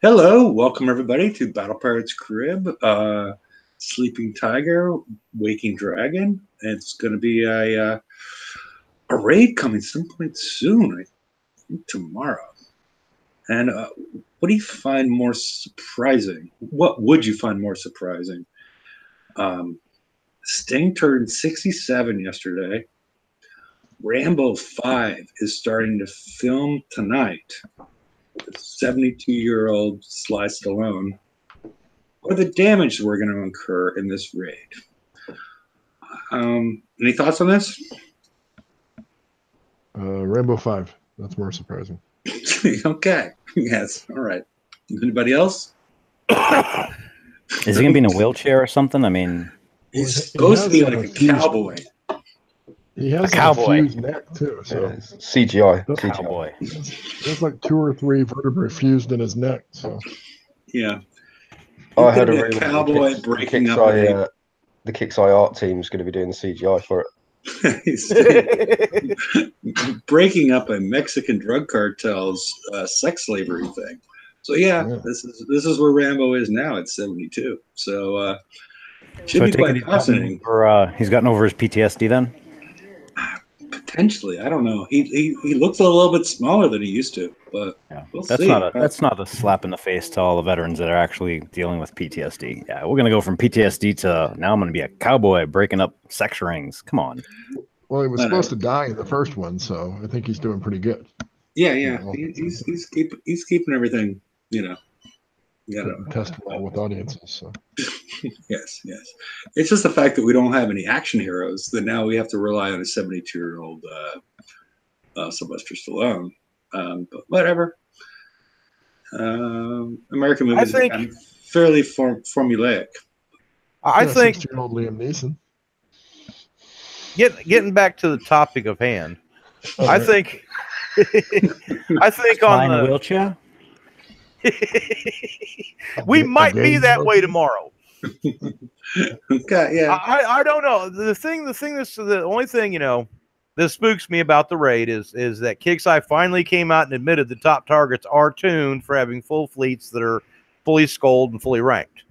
Hello, welcome everybody to Battle Pirates Crib. Sleeping Tiger, Waking Dragon. It's going to be a raid coming some point soon, I think tomorrow. And what do you find more surprising? What would you find more surprising? Sting turned 67 yesterday. Rambo 5 is starting to film tonight. 72-year-old Sly Stallone, or the damage we're going to incur in this raid. Any thoughts on this? Rambo 5. That's more surprising. Okay. Yes. All right. Anybody else? Is he going to be in a wheelchair or something? I mean, he's supposed to be like a cowboy. He has a cowboy. fused neck too, so CGI. Cowboy. There's like 2 or 3 vertebrae fused in his neck. So yeah, I heard a cowboy breaking up. The Kixeye art team's going to be doing the CGI for it. Breaking up a Mexican drug cartel's sex slavery thing. So yeah, this is where Rambo is now at 72. So should be quite fascinating. He's gotten over his PTSD then. Potentially, I don't know. He looks a little bit smaller than he used to, but yeah. We'll that's see. That's not a slap in the face to all the veterans that are actually dealing with PTSD. Yeah, we're gonna go from PTSD to now I'm gonna be a cowboy breaking up sex rings. Come on. Well, he was supposed to die in the first one, so I think he's doing pretty good. Yeah. He's keeping everything, testing well with audiences. So. Yes. It's just the fact that we don't have any action heroes that now we have to rely on a 72-year-old Sylvester Stallone. But whatever. American movies are fairly formulaic. I think 60-year-old Liam Neeson. Getting back to the topic of hand, I think on the wheelchair. We might be that way tomorrow. Okay, yeah. I don't know. The only thing that spooks me about the raid is that Kixeye finally came out and admitted the top targets are tuned for having full fleets that are fully skulled and fully ranked.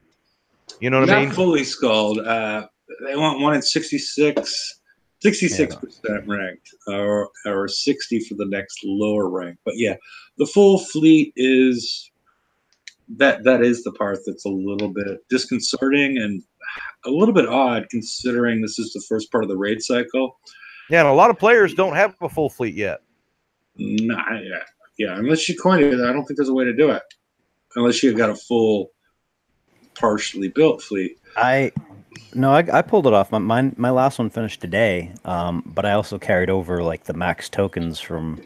You know what I mean? Not fully skulled. They want one at 66% ranked, or 60 for the next lower rank. But yeah, the full fleet is. That is the part that's a little bit disconcerting and a little bit odd, considering this is the first part of the raid cycle. Yeah, and a lot of players don't have a full fleet yet. Nah, yeah. Unless you coin it, I don't think there's a way to do it. Unless you've got a full, partially built fleet. I pulled it off. My last one finished today, but I also carried over like the max tokens from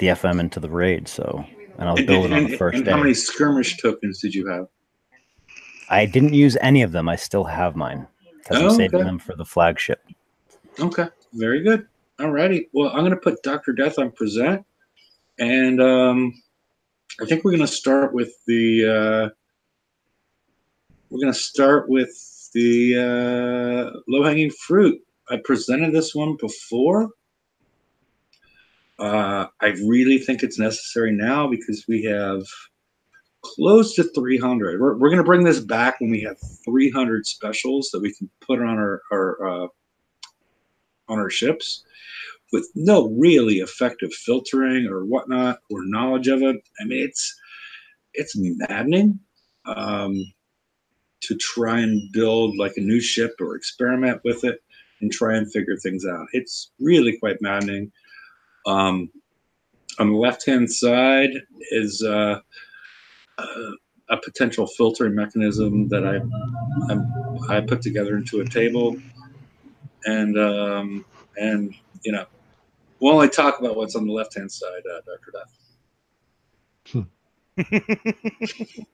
the FM into the raid, so. And I was building on the first day. How many skirmish tokens did you have? I didn't use any of them. I still have mine because I'm saving them for the flagship. Okay, very good. All righty. Well, I'm going to put Dr. Death on present, and I think we're going to start with the low-hanging fruit. I presented this one before. I really think it's necessary now because we have close to 300. We're going to bring this back when we have 300 specials that we can put on our ships with no really effective filtering or whatnot or knowledge of it. I mean, it's maddening to try and build like a new ship or experiment with it and try and figure things out. It's really quite maddening. On the left-hand side is a potential filtering mechanism that I put together into a table, and we'll only talk about what's on the left-hand side, Dr. Death.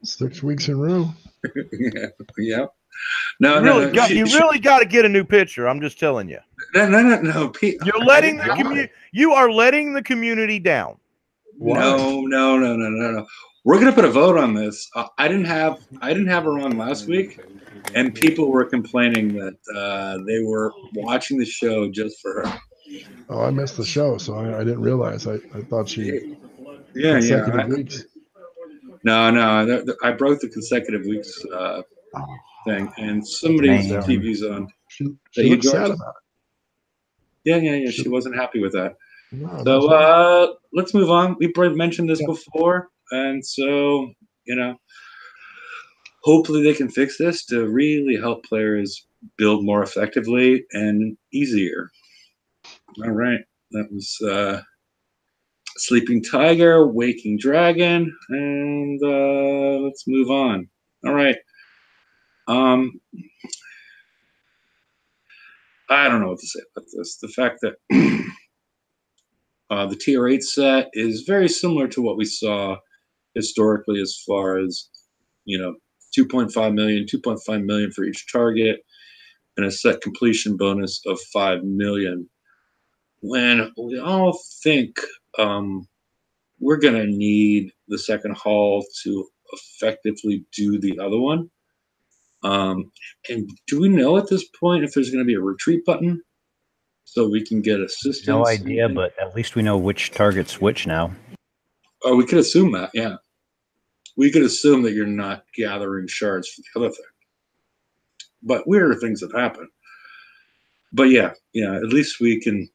6 weeks in a row. Yeah. You really got to get a new picture. I'm just telling you. No. Pete, you're letting the community. You are letting the community down. No. We're gonna put a vote on this. I didn't have her on last week, and people were complaining that they were watching the show just for her. Oh, I missed the show, so I didn't realize. I thought she. Yeah. Weeks. No. I broke the consecutive weeks thing, and somebody's Man. TV's on. She you, looks George? sad about Yeah. She wasn't happy with that. it. No, So let's move on. We mentioned this before, and so hopefully they can fix this to really help players build more effectively and easier. All right, that was Sleeping Tiger, Waking Dragon, and let's move on. All right. I don't know what to say about this. The fact that the Tier 8 set is very similar to what we saw historically as far as, 2.5 million, 2.5 million for each target, and a set completion bonus of 5 million. When we all think we're going to need the second hull to effectively do the other one. And do we know at this point if there's going to be a retreat button so we can get assistance? No idea, but at least we know which target's which now. Oh, we could assume that, yeah. We could assume that you're not gathering shards for the other thing. But weirder things have happened. But yeah, at least we can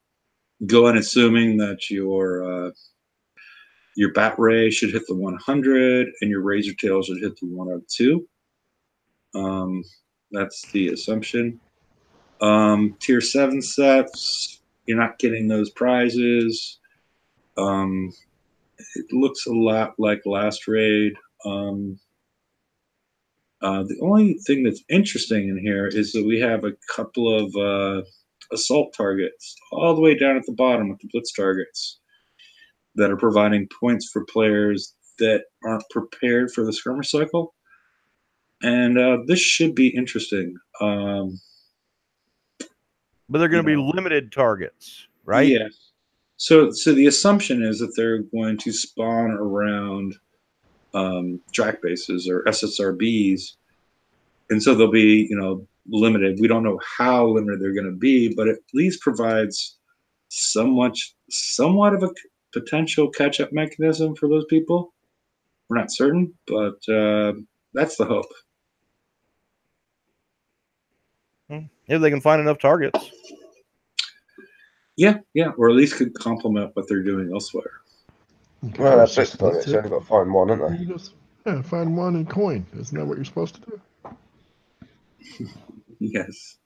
go on assuming that your bat ray should hit the 100 and your razor tail should hit the 102. That's the assumption. Tier 7 sets, you're not getting those prizes. It looks a lot like last raid. The only thing that's interesting in here is that we have a couple of assault targets all the way down at the bottom with the blitz targets that are providing points for players that aren't prepared for the skirmish cycle. And this should be interesting. But they're going to be limited targets, right? Yes. So the assumption is that they're going to spawn around track bases or SSRBs, and so they'll be limited. We don't know how limited they're going to be, but it at least provides somewhat of a potential catch-up mechanism for those people. We're not certain, but that's the hope. If they can find enough targets. Yeah, or at least could complement what they're doing elsewhere. Well, that's just targets. You only got to find one, haven't they? Yeah, find one and coin. Isn't that what you're supposed to do? Yes.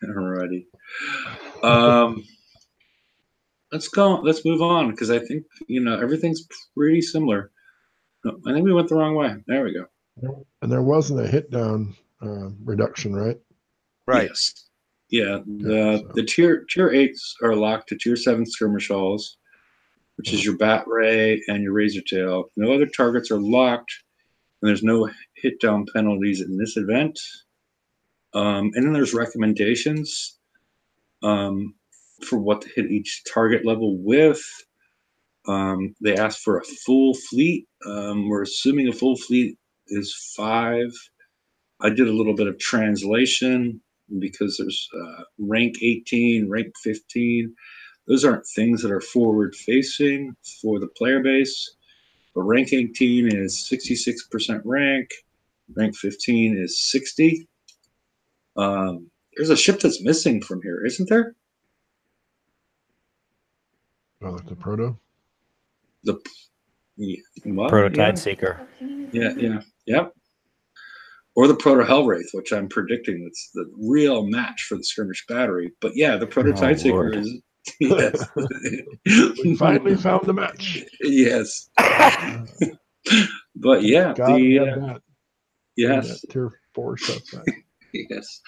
Alrighty. Let's go. Let's move on because I think everything's pretty similar. No, I think we went the wrong way. There we go. And there wasn't a hit down reduction, right? Right. Yes. Yeah. The tier 8s are locked to tier 7 skirmish hulls, which is your bat ray and your razor tail. No other targets are locked, and there's no hit down penalties in this event. And then there's recommendations for what to hit each target level with. They ask for a full fleet. We're assuming a full fleet is 5. I did a little bit of translation because there's rank 18, rank 15. Those aren't things that are forward facing for the player base. But rank 18 is 66% rank. Rank 15 is 60. There's a ship that's missing from here, isn't there? Oh, like the proto? Proto Tideseeker. Yep. Or the Proto Hellwraith, which I'm predicting it's the real match for the skirmish battery. But yeah, the Proto Tideseeker is. Yes. We finally found the match. Yes. But yeah, yes. Tier 4 stuff back. Yes.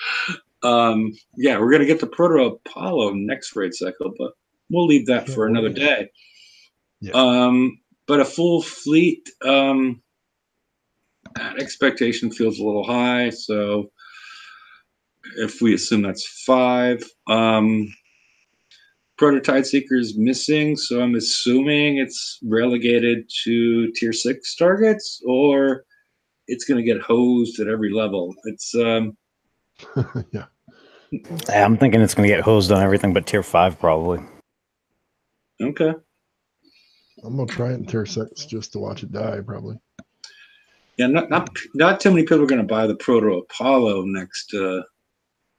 Yeah, we're gonna get the Proto Apollo next raid cycle, but we'll leave that for another day. Yeah. But a full fleet, that expectation feels a little high. So if we assume that's 5, Proto Tideseeker is missing. So I'm assuming it's relegated to tier 6 targets, or it's going to get hosed at every level. It's Yeah. I'm thinking it's going to get hosed on everything but tier 5 probably. Okay. I'm going to try it in tier 6 just to watch it die, probably. Yeah, not too many people are going to buy the Proto Apollo next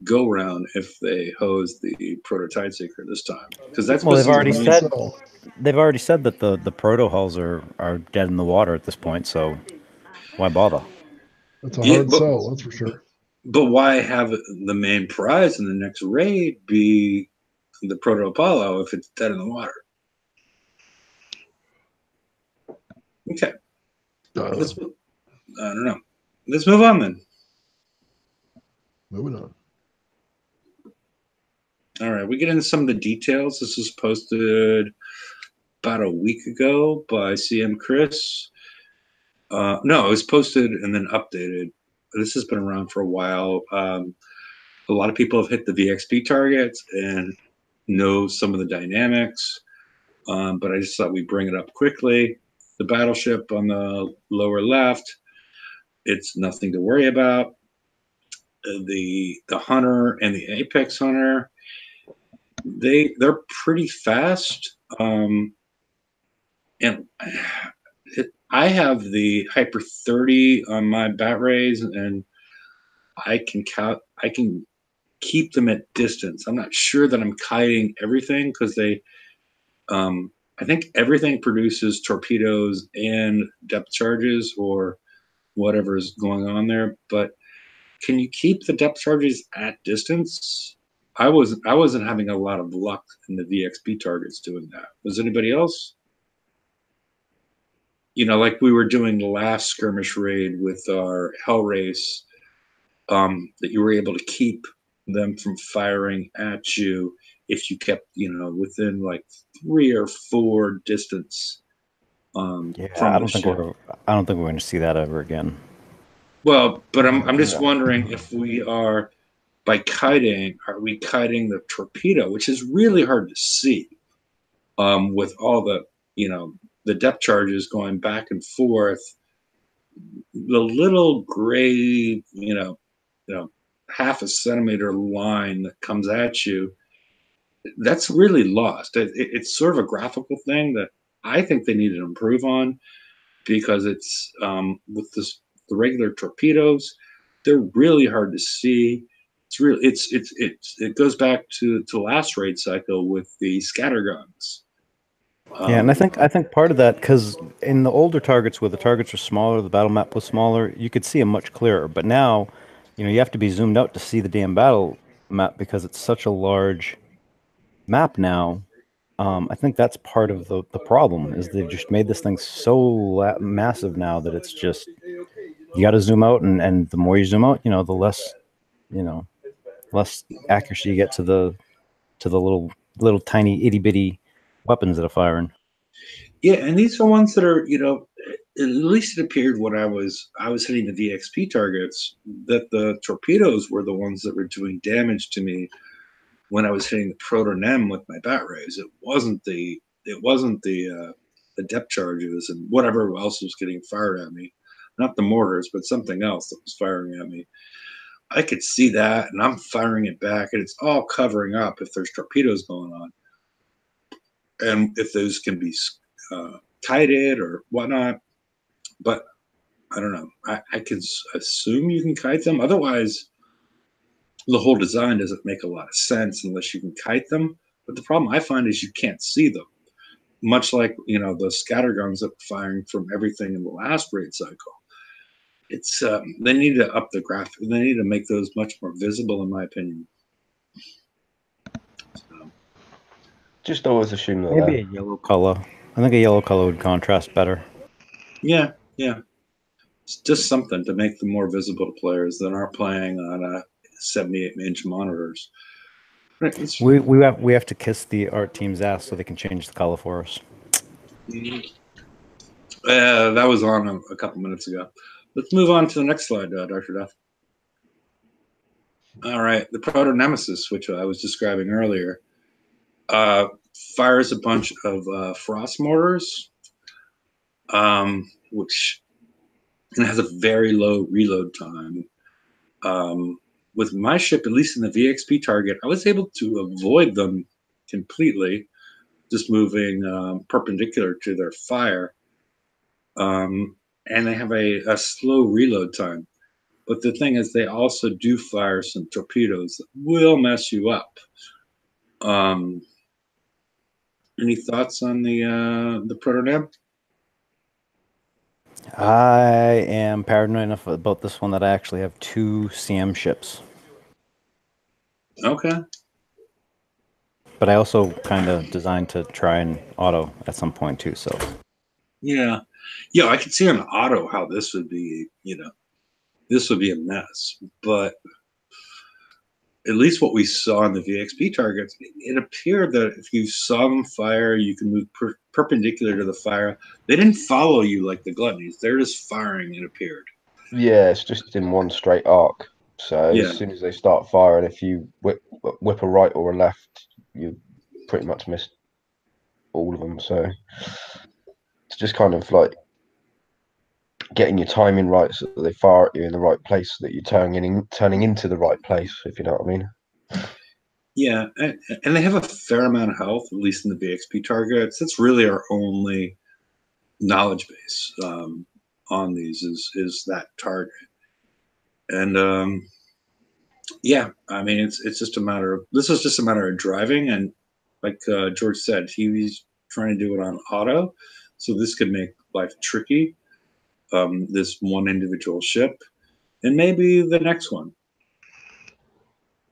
go round if they hose the Proto Tideseeker this time, because that's Well, supposed they've to already be said So, they've already said that the proto hulls are dead in the water at this point. So why bother? that's a Yeah, hard sell, that's for sure. but why have the main prize in the next raid be the Proto Apollo if it's dead in the water? Okay, I don't know. Let's move on then. Moving on. All right, we get into some of the details. This was posted about a week ago by CM Chris. No, it was posted and then updated. This has been around for a while. A lot of people have hit the VXP targets and know some of the dynamics, but I just thought we'd bring it up quickly. The battleship on the lower left, it's nothing to worry about. The Hunter and the Apex Hunter, they're pretty fast. And I have the Hyper 30 on my bat rays, and I can keep them at distance. I'm not sure that I'm kiting everything because I think everything produces torpedoes and depth charges or whatever is going on there. But can you keep the depth charges at distance? I wasn't having a lot of luck in the VXP targets doing that. Was anybody else? Like we were doing the last skirmish raid with our Hell Race, that you were able to keep them from firing at you if you kept, within like 3 or 4 distance from I the don't think ship. we're going to see that ever again. Well, but I'm just wondering if we are are we kiting the torpedo, which is really hard to see, with all the the depth charges going back and forth, the little gray half a centimeter line that comes at you, that's really lost. It's sort of a graphical thing that I think they need to improve on, because it's with the regular torpedoes, they're really hard to see. It goes back to last raid cycle with the scatter guns. Yeah, and I think part of that, because in the older targets where the targets were smaller, the battle map was smaller, you could see them much clearer. But now, you have to be zoomed out to see the damn battle map because it's such a large map now. I think that's part of the problem is they've just made this thing so massive now that it's just you got to zoom out, and the more you zoom out, the less less accuracy you get to the little tiny itty bitty weapons that are firing. Yeah, and these are ones that are, at least it appeared when I was hitting the VXP targets that the torpedoes were the ones that were doing damage to me when I was hitting the Proto Nem with my bat rays. It wasn't the depth charges and whatever else was getting fired at me. Not the mortars, but something else that was firing at me. I could see that, and I'm firing it back, and it's all covering up if there's torpedoes going on, and if those can be kited or whatnot. But I don't know. I can assume you can kite them. Otherwise, the whole design doesn't make a lot of sense unless you can kite them. But the problem I find is you can't see them. Much like the scatter guns that were firing from everything in the last raid cycle. It's they need to up the graphic. They need to make those much more visible, in my opinion. So. Just always assume that Maybe a yellow color. I think a yellow color would contrast better. Yeah. It's just something to make them more visible to players that aren't playing on 78-inch monitors. Right. We have to kiss the art team's ass so they can change the color for us. That was on a couple minutes ago. Let's move on to the next slide, Dr. Duff. All right, the Proto Nemesis, which I was describing earlier, fires a bunch of frost mortars, which has a very low reload time. With my ship, at least in the VXP target, I was able to avoid them completely, just moving perpendicular to their fire. And and they have a slow reload time. But the thing is, they also do fire some torpedoes that will mess you up. Any thoughts on the prototype? I am paranoid enough about this one that I actually have 2 CM ships. Okay. But I also kind of designed to try and auto at some point too. So Yeah, I can see on auto how this would be. This would be a mess. But at least what we saw in the VXP targets, it appeared that if you saw them fire, you can move perpendicular to the fire. They didn't follow you like the gluttonies. They're just firing, it appeared. Yeah, it's just in one straight arc. So Yeah. as soon as they start firing, if you whip a right or a left, you pretty much miss all of them. So it's just kind of like getting your timing right so that they fire at you in the right place, so that you're turning into the right place, if you know what I mean. Yeah, and they have a fair amount of health, at least in the VXP targets. That's really our only knowledge base on these is that target. And yeah, I mean it's just a matter of this is just a matter of driving, and like George said, he's trying to do it on auto, so this could make life tricky. This one individual ship, and maybe the next one.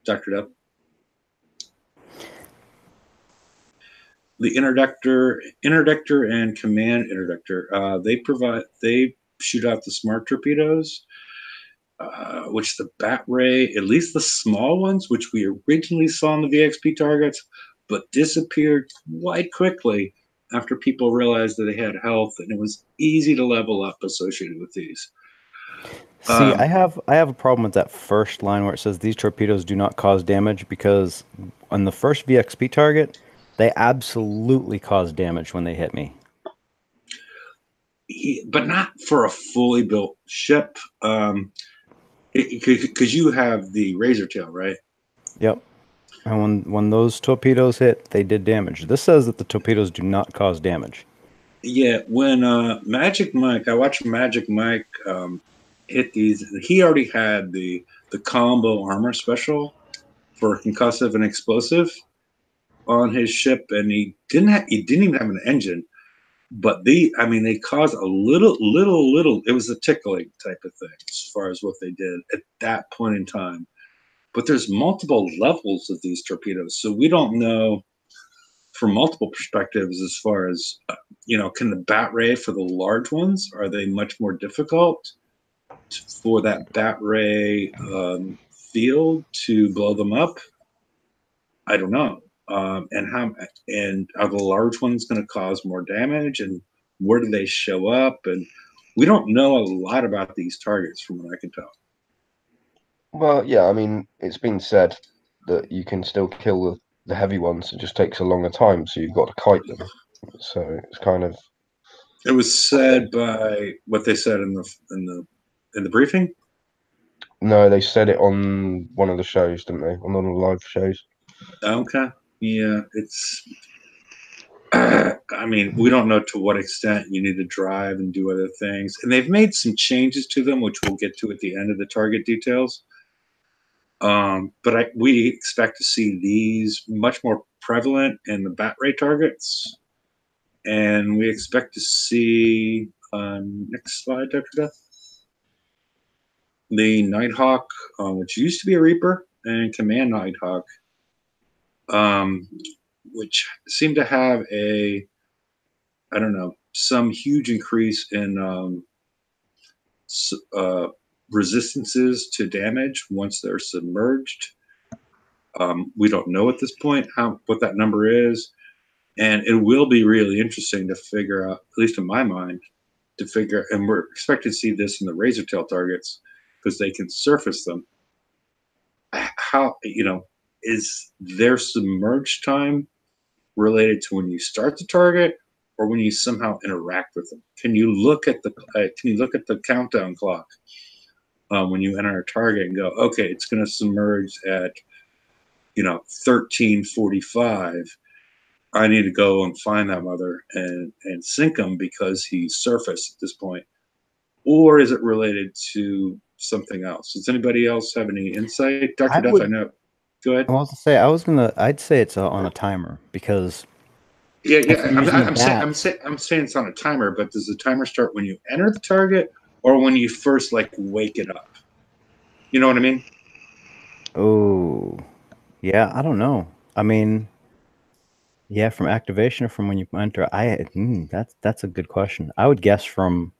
Dr. Depp. The interdictor and command interdictor, they shoot out the smart torpedoes, which the bat ray, at least the small ones, which we originally saw in the VXP targets, but disappeared quite quickly after people realized that they had health, and it was easy to level up associated with these. see, I have a problem with that first line where it says these torpedoes do not cause damage, because on the first VXP target, they absolutely caused damage when they hit me. But not for a fully built ship, because you have the razor tail, right? Yep. And when those torpedoes hit, they did damage. This says that the torpedoes do not cause damage. Yeah, when Magic Mike, I watched Magic Mike hit these. He already had the combo armor special for concussive and explosive on his ship, and he didn't even have an engine. But they caused a little. It was a tickling type of thing as far as what they did at that point in time. But there's multiple levels of these torpedoes, so we don't know from multiple perspectives as far as can the bat ray for the large ones, are they much more difficult for that bat ray field to blow them up? I don't know. And are the large ones going to cause more damage, and where do they show up? And we don't know a lot about these targets from what I can tell. Well, yeah, I mean, it's been said that you can still kill the heavy ones. It just takes a longer time, so you've got to kite them. So it's kind of. It was said by what they said in the briefing. No, they said it on one of the shows, didn't they? On one of the live shows. Okay. Yeah, it's. I mean, we don't know to what extent you need to drive and do other things, and they've made some changes to them, which we'll get to at the end of the target details. But we expect to see these much more prevalent in the bat ray targets, and we expect to see next slide, Dr. Death. The Nighthawk, which used to be a Reaper, and Command Nighthawk, which seem to have some huge increase in resistances to damage once they're submerged. We don't know at this point what that number is, and it will be really interesting to figure out, at least in my mind, and we're expected to see this in the razor tail targets because they can surface them. How, is their submerged time related to when you start the target or when you somehow interact with them? Can you look at the countdown clock when you enter a target and go, okay, it's going to submerge at 13:45. I need to go and find that mother and sink him because he's surfaced at this point. or is it related to something else? Does anybody else have any insight? Dr. Duff, I know. Go ahead. I'd say it's on a timer because yeah. I'm saying it's on a timer, but does the timer start when you enter the target or when you first like wake it up? You know what I mean? Oh, yeah. I don't know. I mean, yeah, from activation or from when you enter. That's a good question. I would guess from.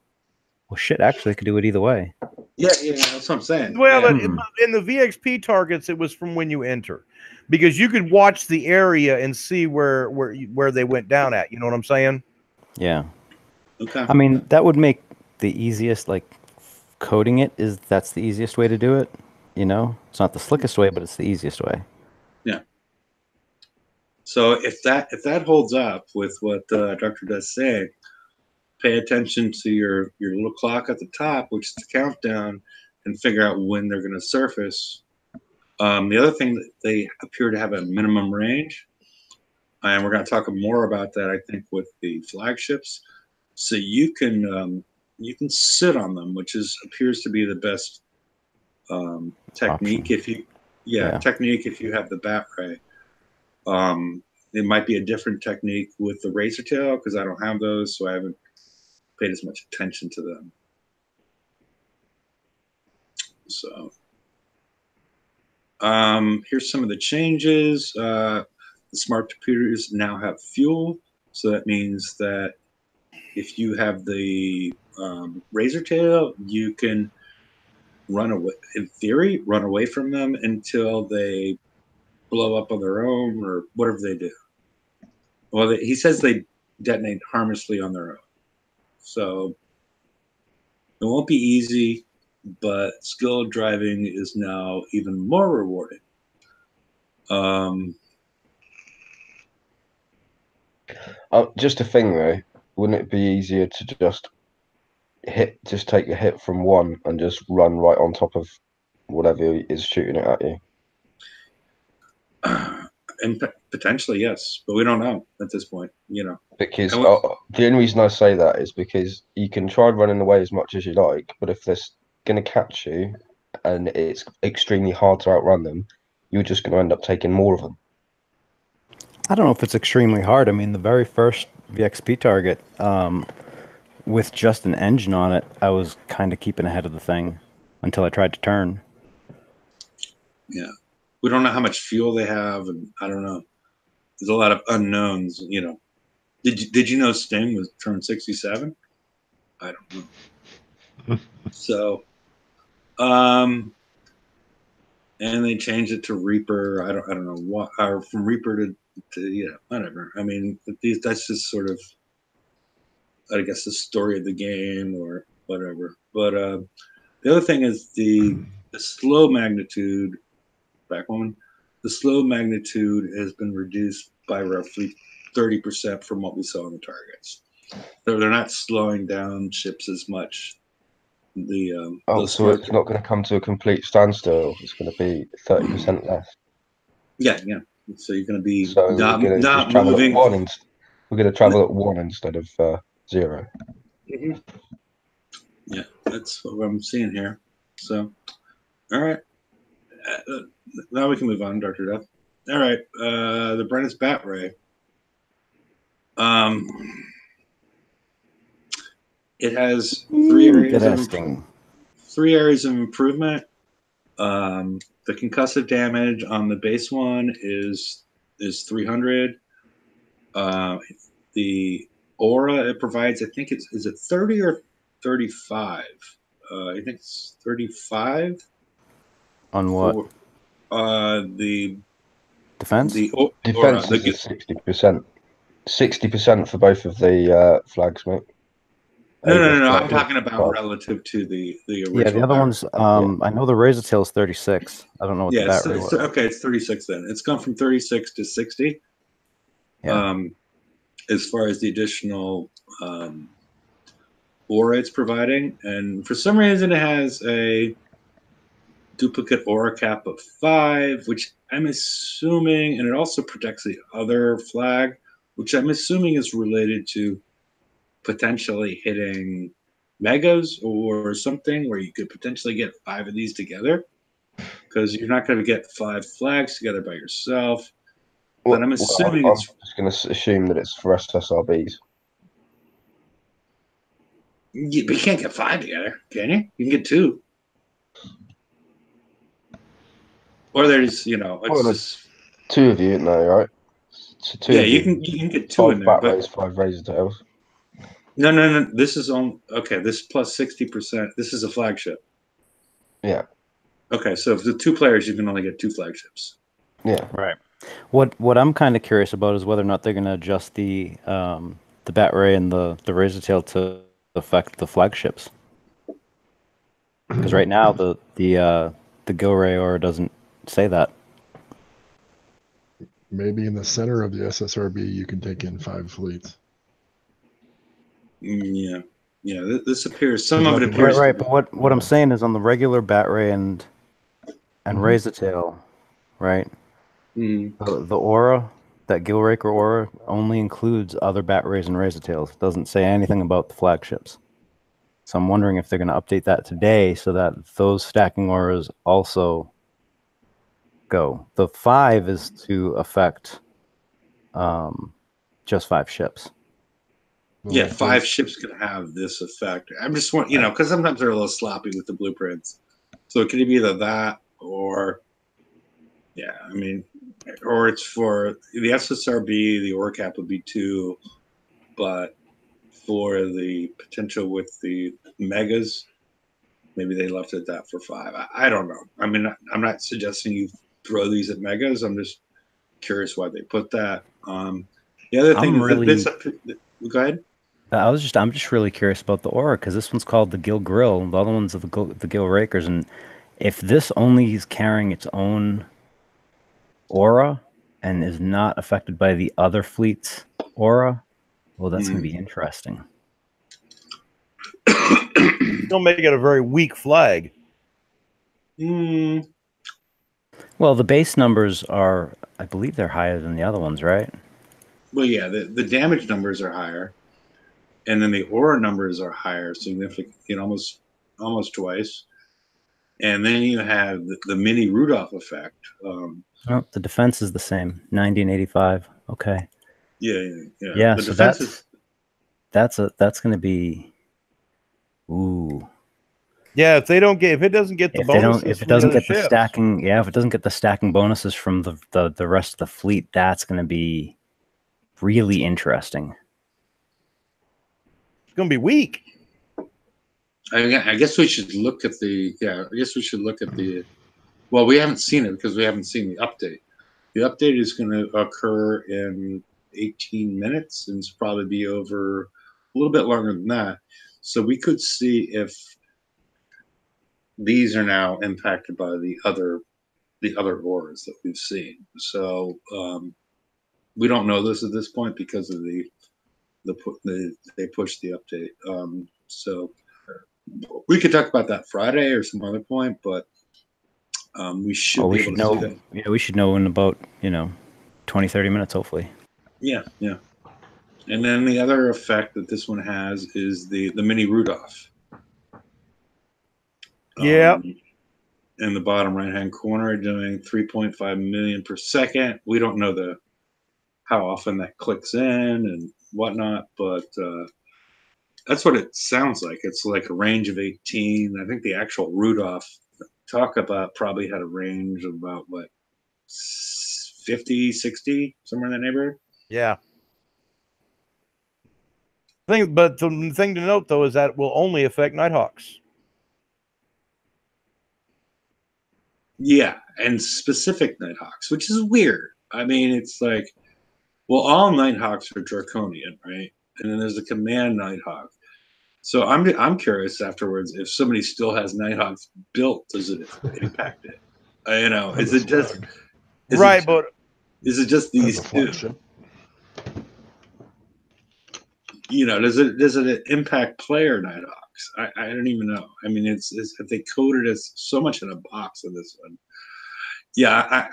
Well, shit. Actually, I could do it either way. Yeah, that's what I'm saying. Well, yeah. in the VXP targets, it was from when you enter, because you could watch the area and see where they went down at. You know what I'm saying? Yeah. Okay. I mean, that would make the easiest, like, coding it that's the easiest way to do it. You know, it's not the slickest way, but it's the easiest way. Yeah. So if that holds up with what Dr. does say, pay attention to your little clock at the top, which is the countdown, and figure out when they're going to surface. The other thing, that they appear to have a minimum range, and we're going to talk more about that, I think, with the flagships. So you can sit on them, which appears to be the best technique. Option. Technique if you have the bat ray. It might be a different technique with the razor tail because I don't have those, so I haven't paid as much attention to them. So here's some of the changes. The smart torpedoes now have fuel, so that means that if you have the razor tail, you can run away. In theory, run away from them until they blow up on their own or whatever they do. Well, he says they detonate harmlessly on their own. So it won't be easy, but skilled driving is now even more rewarding. Just a thing though, wouldn't it be easier to just take a hit from one and just run right on top of whatever is shooting it at you? And potentially, yes, but we don't know at this point, you know. Because the only reason I say that is because you can try running away as much as you like, but if they're going to catch you and it's extremely hard to outrun them, you're just going to end up taking more of them. I don't know if it's extremely hard. I mean, the very first VXP target, with just an engine on it, I was kind of keeping ahead of the thing until I tried to turn. Yeah. We don't know how much fuel they have, and I don't know. There's a lot of unknowns, you know. Did you know Sting was turned 67? I don't know. So, and they changed it to Reaper. I don't know what, or from Reaper to whatever. I mean, that's just sort of, I guess, the story of the game or whatever. But the other thing is the slow magnitude. The slow magnitude has been reduced by roughly 30% from what we saw in the targets. They're not slowing down ships as much. So it's not going to come to a complete standstill. It's going to be 30% less. Yeah. So you're going to be not moving. We're going to travel at 1 instead of 0. Mm-hmm. Yeah, that's what I'm seeing here. So, all right. Now we can move on, Dr. Duff. All right. The Brennan's Bat Ray. It has 3 areas of improvement. The concussive damage on the base one is 300. The aura it provides, I think is it 30 or 35? I think it's 35. On what? The defense. Defense is 60%. 60% for both of the flags, mate. No. I'm talking about relative to the original. Yeah, the other ones. I know the razor tail is 36. I don't know what the battery was. Okay, it's 36 then. It's gone from 36 to 60. Yeah. As far as the additional aura it's providing, and for some reason it has a duplicate aura cap of 5, which I'm assuming, and it also protects the other flag, which I'm assuming is related to potentially hitting megas or something where you could potentially get 5 of these together, because you're not going to get 5 flags together by yourself. But I'm assuming I'm it's just going to assume that it's for SSRBs. but you can't get 5 together, can you? You can get 2. Or there's, it's Well, just 2 of you, no, right? So 2 yeah, of you can get 2 in 5 there, bat but rays, 5 razor tails. no. This is on okay. This plus 60%. This is a flagship. Yeah, Okay, so if the 2 players, you can only get 2 flagships. yeah. Right. What I'm kind of curious about is whether or not they're going to adjust the bat ray and the razor tail to affect the flagships. Because right now the Gilray aura doesn't say that. Maybe in the center of the SSRB, you can take in 5 fleets. Yeah. This appears. Some of it Right, appears. Right. But what I'm saying is on the regular bat ray and razor tail, right? The aura, that Gilraker aura, only includes other bat rays and razor tails. It doesn't say anything about the flagships. So I'm wondering if they're going to update that today so that those stacking auras also go. The 5 is to affect just 5 ships. Yeah, 5 ships can have this effect. I'm just want because sometimes they're a little sloppy with the blueprints. So it could be either that or or it's for the SSRB, the aura cap would be 2, but for the potential with the megas, maybe they left it that for 5. I don't know. I mean, I'm not suggesting you throw these at megas. I'm just curious why they put that. The other thing is go ahead. I'm just really curious about the aura because this one's called the Gil Grill. The other one's the Gil Rakers, and if this only is carrying its own aura and is not affected by the other fleet's aura, well, that's going to be interesting. Don't make it a very weak flag. Mm. Well, the base numbers are, I believe they're higher than the other ones, right? Well, yeah, the damage numbers are higher, and then the aura numbers are higher, significantly, almost twice. And then you have the mini Rudolph effect. Oh, the defense is the same, 90 and 85. Okay. Yeah. The so defense that's going to be, ooh. Yeah, if it doesn't get the bonuses, if it doesn't get the stacking, if it doesn't get the stacking bonuses from the rest of the fleet, that's going to be really interesting. It's going to be weak. I guess we should look at the. Yeah, I guess we should look at the. Well, we haven't seen it because we haven't seen the update. The update is going to occur in 18 minutes, and it's probably be over a little bit longer than that. So we could see if these are now impacted by the other auras that we've seen. So we don't know this at this point because of they pushed the update. So we could talk about that Friday or some other point, but we should be able to see that. Yeah, we should know in about 20, 30 minutes, hopefully. Yeah. And then the other effect that this one has is the mini Rudolph. Yeah. In the bottom right-hand corner, doing 3.5 million per second. We don't know how often that clicks in and whatnot, but that's what it sounds like. It's like a range of 18. I think the actual Rudolph talk about probably had a range of about 50, 60, somewhere in that neighborhood. Yeah. But the thing to note though is that it will only affect Nighthawks. Yeah, and specific Nighthawks, which is weird. I mean, it's like, well, all Nighthawks are draconian, right? And then there's a command Nighthawk. So I'm curious afterwards if somebody still has Nighthawks built, does it impact it? Is it just is it just these two? Does it impact player Nighthawks? I don't even know. I mean, it's they coded us so much in a box in this one. Yeah,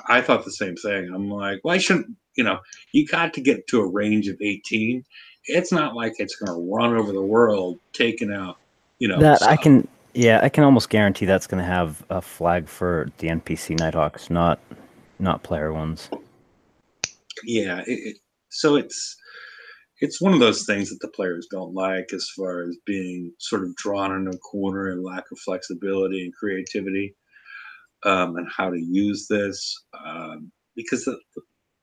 I thought the same thing. I'm like, why shouldn't you got to get to a range of 18, it's not like it's going to run over the world, taking out, that I stuff. can. Yeah, I can almost guarantee that's going to have a flag for the NPC Nighthawks, not player ones. Yeah, so it's one of those things that the players don't like, as far as being sort of drawn in a corner and lack of flexibility and creativity, and how to use this, because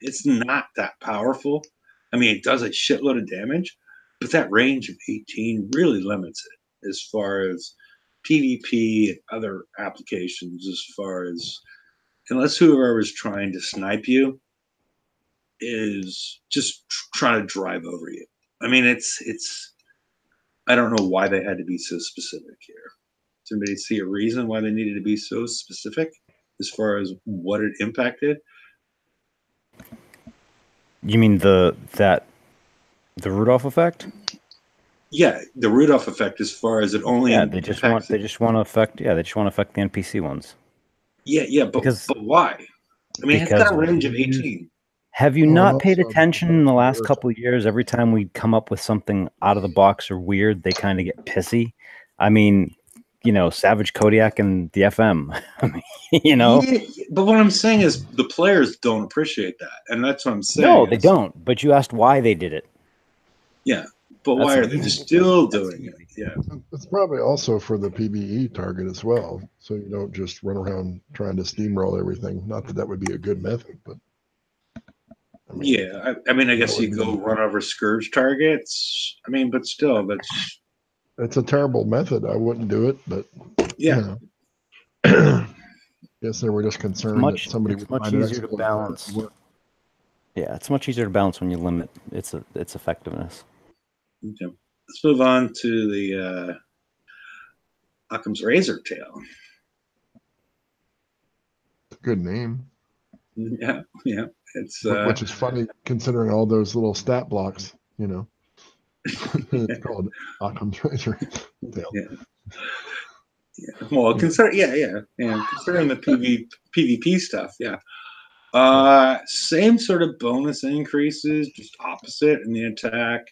it's not that powerful. I mean, it does a shitload of damage, but that range of 18 really limits it as far as PvP and other applications, as far as unless whoever is trying to snipe you is just trying to drive over you. I mean, it's I don't know why they had to be so specific here. Does anybody see a reason why they needed to be so specific as far as what it impacted? You mean the Rudolph effect? Yeah, the Rudolph effect, as far as it only they just want to affect the NPC ones. Yeah, but why? I mean, it's got a range of 18. Have you not paid attention in the last couple of years? Every time we come up with something out of the box or weird, they kind of get pissy. I mean, Savage Kodiak and the FM. Yeah, but what I'm saying is the players don't appreciate that, and that's what I'm saying. No, they don't. But you asked why they did it. Yeah, but why are they still doing it? Yeah, it's probably also for the PvE target as well, so you don't just run around trying to steamroll everything. Not that would be a good method, but I mean, I guess you go run over Scourge targets. I mean, but still, it's a terrible method. I wouldn't do it, but yeah. Guess they were just concerned that somebody would much easier to balance. Yeah, it's much easier to balance when you limit its effectiveness. Okay. Let's move on to the Occam's Razor Tail. Good name. Yeah. It's which is funny considering all those little stat blocks. It's called Occam's Razor Tail. Yeah. Well, considering the PvP stuff, yeah. Same sort of bonus increases, just opposite in the attack.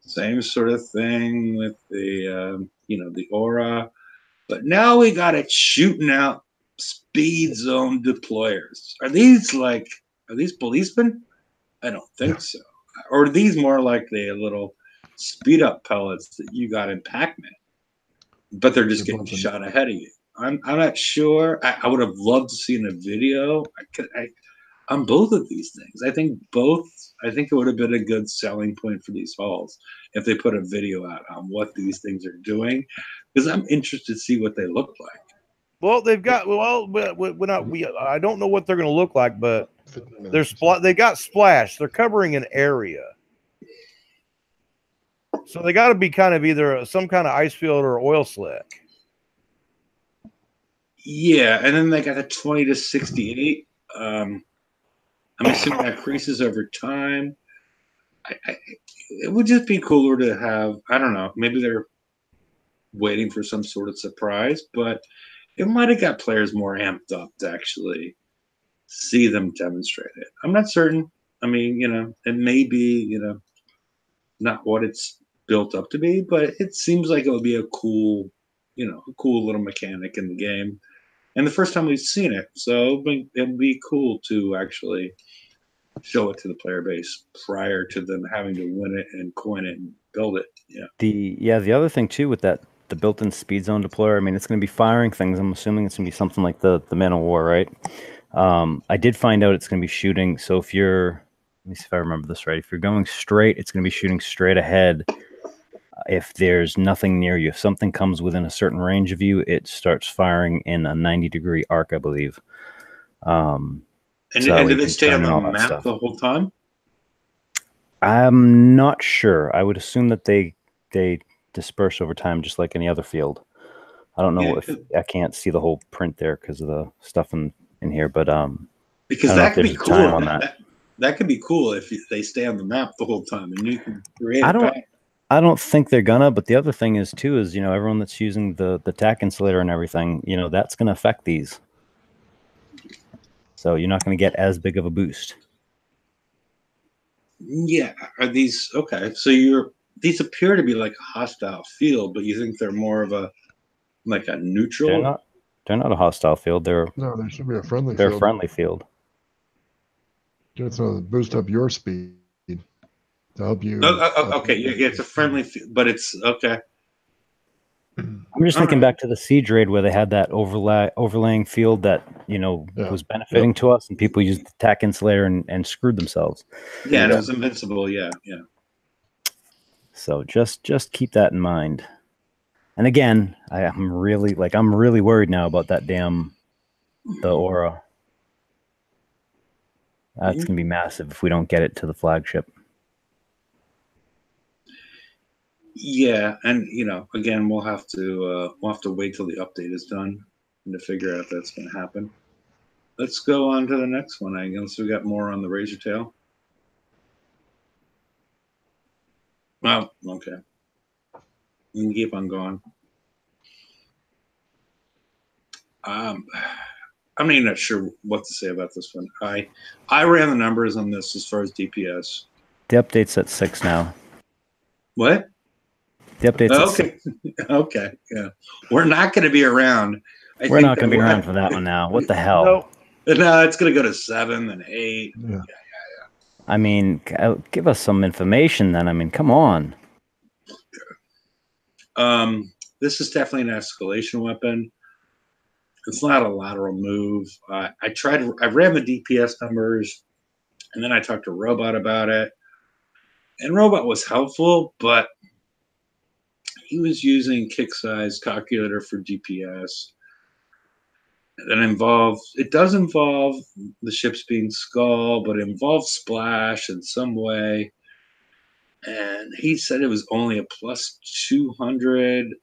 Same sort of thing with the the aura, but now we got it shooting out speed zone deployers. Are these policemen? I don't think so. Or are these more like the little speed up pellets that you got in Pac-Man? But they're just getting shot ahead of you. I'm not sure. I would have loved to see in a video on both of these things. I think it would have been a good selling point for these halls if they put a video out on what these things are doing, because I'm interested to see what they look like. Well, they've got I don't know what they're going to look like, but they got splash. They're covering an area. So they got to be kind of either some kind of ice field or oil slick. Yeah, and then they got a 20 to 68. I'm assuming that increases over time. It would just be cooler to have, I don't know, maybe they're waiting for some sort of surprise, but it might have got players more amped up to actually see them demonstrate it. I'm not certain. I mean, it may be, not what it's built up to be, but it seems like it would be a cool little mechanic in the game. And the first time we've seen it, so it'd be cool to actually show it to the player base prior to them having to win it and coin it and build it. Yeah. The other thing too with the built-in speed zone deployer, I mean, it's going to be firing things. I'm assuming it's going to be something like the Man of War, right? I did find out it's going to be shooting. So let me see if I remember this right. If you're going straight, it's going to be shooting straight ahead. If there's nothing near you, if something comes within a certain range of you, it starts firing in a 90-degree arc, I believe. And did they stay on the map the whole time? I'm not sure. I would assume that they disperse over time, just like any other field. I don't know if I can't see the whole print there because of the stuff in here, but because that could be cool. On that could be cool if they stay on the map the whole time and you can create. I don't think they're gonna. But the other thing is too is everyone that's using the tack insulator and everything, that's gonna affect these. So you're not going to get as big of a boost. Yeah, are these okay? So these appear to be like a hostile field, but you think they're more of a like a neutral? They're not a hostile field. No, there should be a friendly They're a field. friendly field. Just to boost up your speed to help you. Okay, yeah, it's a friendly field, but it's okay. I'm just thinking Alright. back to the siege raid where they had that overlaying field that Yeah. was benefiting to us, and people used the attack insulator and screwed themselves. Yeah, and it was invincible. Yeah, yeah. So just keep that in mind. And again, I'm really worried now about that the aura. That's gonna be massive if we don't get it to the flagship. Yeah, and again, we'll have to wait till the update is done and to figure out if that's going to happen. Let's go on to the next one. I guess we got more on the Razor Tail. Well, okay. We can keep on going. I'm not sure what to say about this one. I ran the numbers on this as far as DPS. The update's at 6 now. What? The update's at 6. Okay. Yeah. We're not going to be around. We're not going to be around for that one now. What the hell? No, it's going to go to 7 and 8. Yeah. I mean, give us some information then. I mean, come on. This is definitely an escalation weapon. It's not a lateral move. I ran the DPS numbers, and then I talked to Robot about it. And Robot was helpful, but he was using kick size calculator for DPS. It does involve the ships being skull, but it involves splash in some way. And he said it was only a plus 200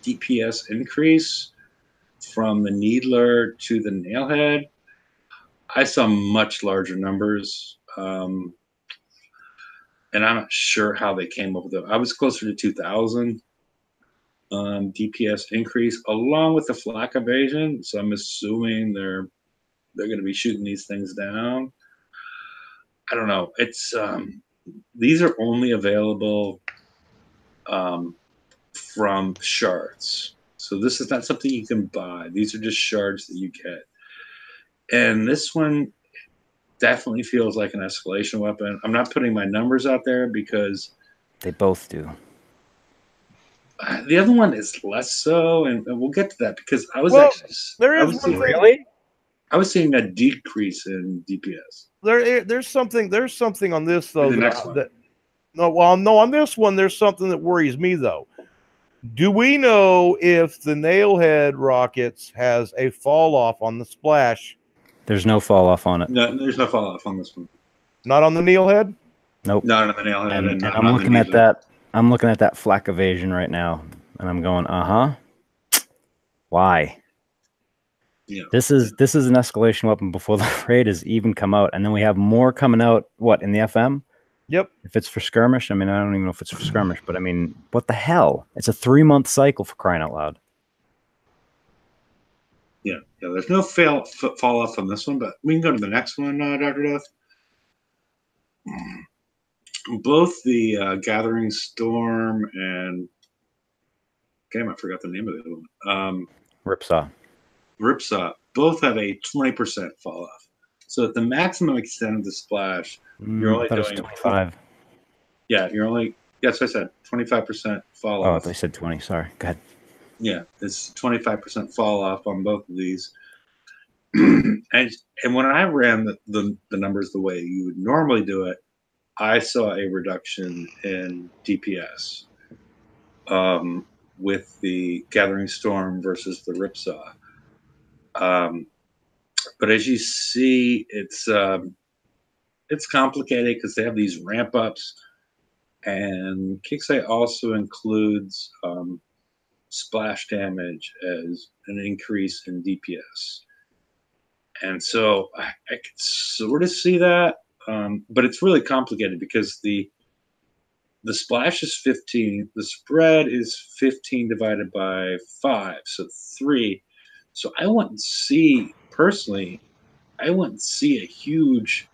DPS increase from the Needler to the Nailhead. I saw much larger numbers, and I'm not sure how they came up with it. I was closer to 2,000 DPS increase, along with the flak evasion. So I'm assuming they're going to be shooting these things down. I don't know. It's these are only available from shards. So this is not something you can buy. These are just shards that you get. And this one definitely feels like an escalation weapon. I'm not putting my numbers out there because they both do. The other one is less so, and we'll get to that because I was I was seeing a decrease in DPS. There's something on this though. On this one, there's something that worries me though. Do we know if the Nailhead rockets has a fall off on the splash? There's no fall off on it. No, there's no fall off on this one. Not on the Nailhead? Nope. Not on the Nailhead. And I'm looking at that. I'm looking at that flak evasion right now, and I'm going, why? Yeah. This is an escalation weapon before the raid has even come out, and then we have more coming out. What, in the FM? Yep. If it's for skirmish, I mean, I don't even know if it's for skirmish, but I mean, what the hell? It's a 3-month cycle, for crying out loud. Yeah. There's no fall off on this one, but we can go to the next one, Dr. Death. Both the Gathering Storm and I forgot the name of the other one. Ripsaw both have a 20% fall off. So at the maximum extent of the splash, you're only doing 25. Yeah, yes, I said 25% fall off. Oh, they said 20. Sorry. Go ahead. Yeah, it's 25% fall off on both of these. and when I ran the numbers the way you would normally do it, I saw a reduction in DPS with the Gathering Storm versus the Ripsaw. But as you see, it's complicated because they have these ramp ups, and Kixeye also includes splash damage as an increase in DPS. And so I could sort of see that. But it's really complicated because the splash is 15, the spread is 15 divided by 5, so 3. So I wouldn't see a huge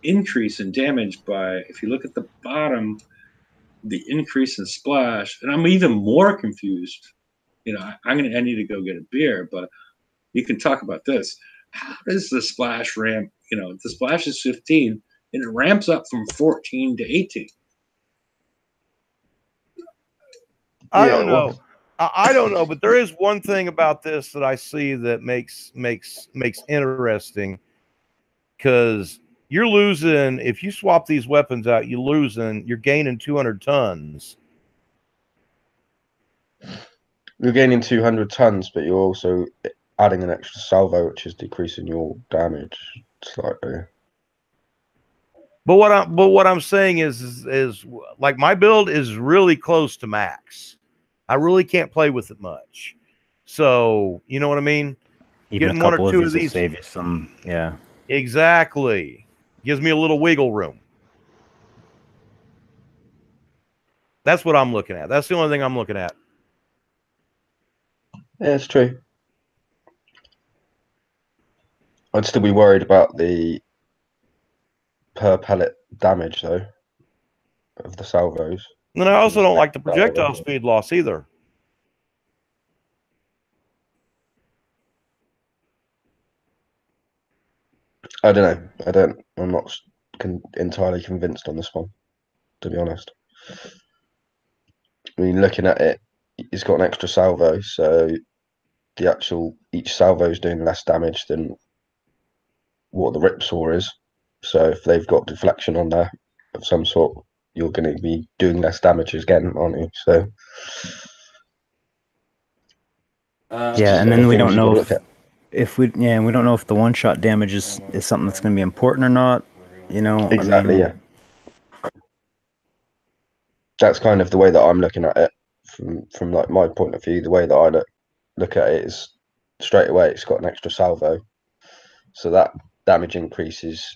increase in damage by, if you look at the bottom, the increase in splash, and I'm even more confused. You know, I need to go get a beer, but you can talk about this. How does the splash ramp? You know, the splash is 15, and it ramps up from 14 to 18. I Yeah, don't know. well, I don't know, but there is one thing about this that I see that makes interesting, because you're losing, if you swap these weapons out, you're gaining 200 tons. you're gaining 200 tons, but you're also adding an extra salvo, which is decreasing your damage slightly. But what I'm saying is like my build is really close to max. I really can't play with it much. So, you know what I mean? Even Getting a one or couple of two these of will these, save you some. Yeah. exactly. Gives me a little wiggle room. That's what I'm looking at. That's the only thing I'm looking at. Yeah, it's true. I'd still be worried about the per pellet damage, though, of the salvos. And I also don't like the projectile Salvo. speed loss either. I don't know. I'm not entirely convinced on this one, to be honest. I mean, looking at it, it's got an extra salvo, so each salvo is doing less damage than what the ripsaw is. So if they've got deflection on there of some sort, you're going to be doing less damage again, aren't you? So Yeah, and then we don't know look at. if we don't know if the one shot damage is something that's going to be important or not. You know, Exactly, yeah. That's kind of the way that I'm looking at it from like my point of view. The way that I look at it is straight away it's got an extra salvo, so that damage increase is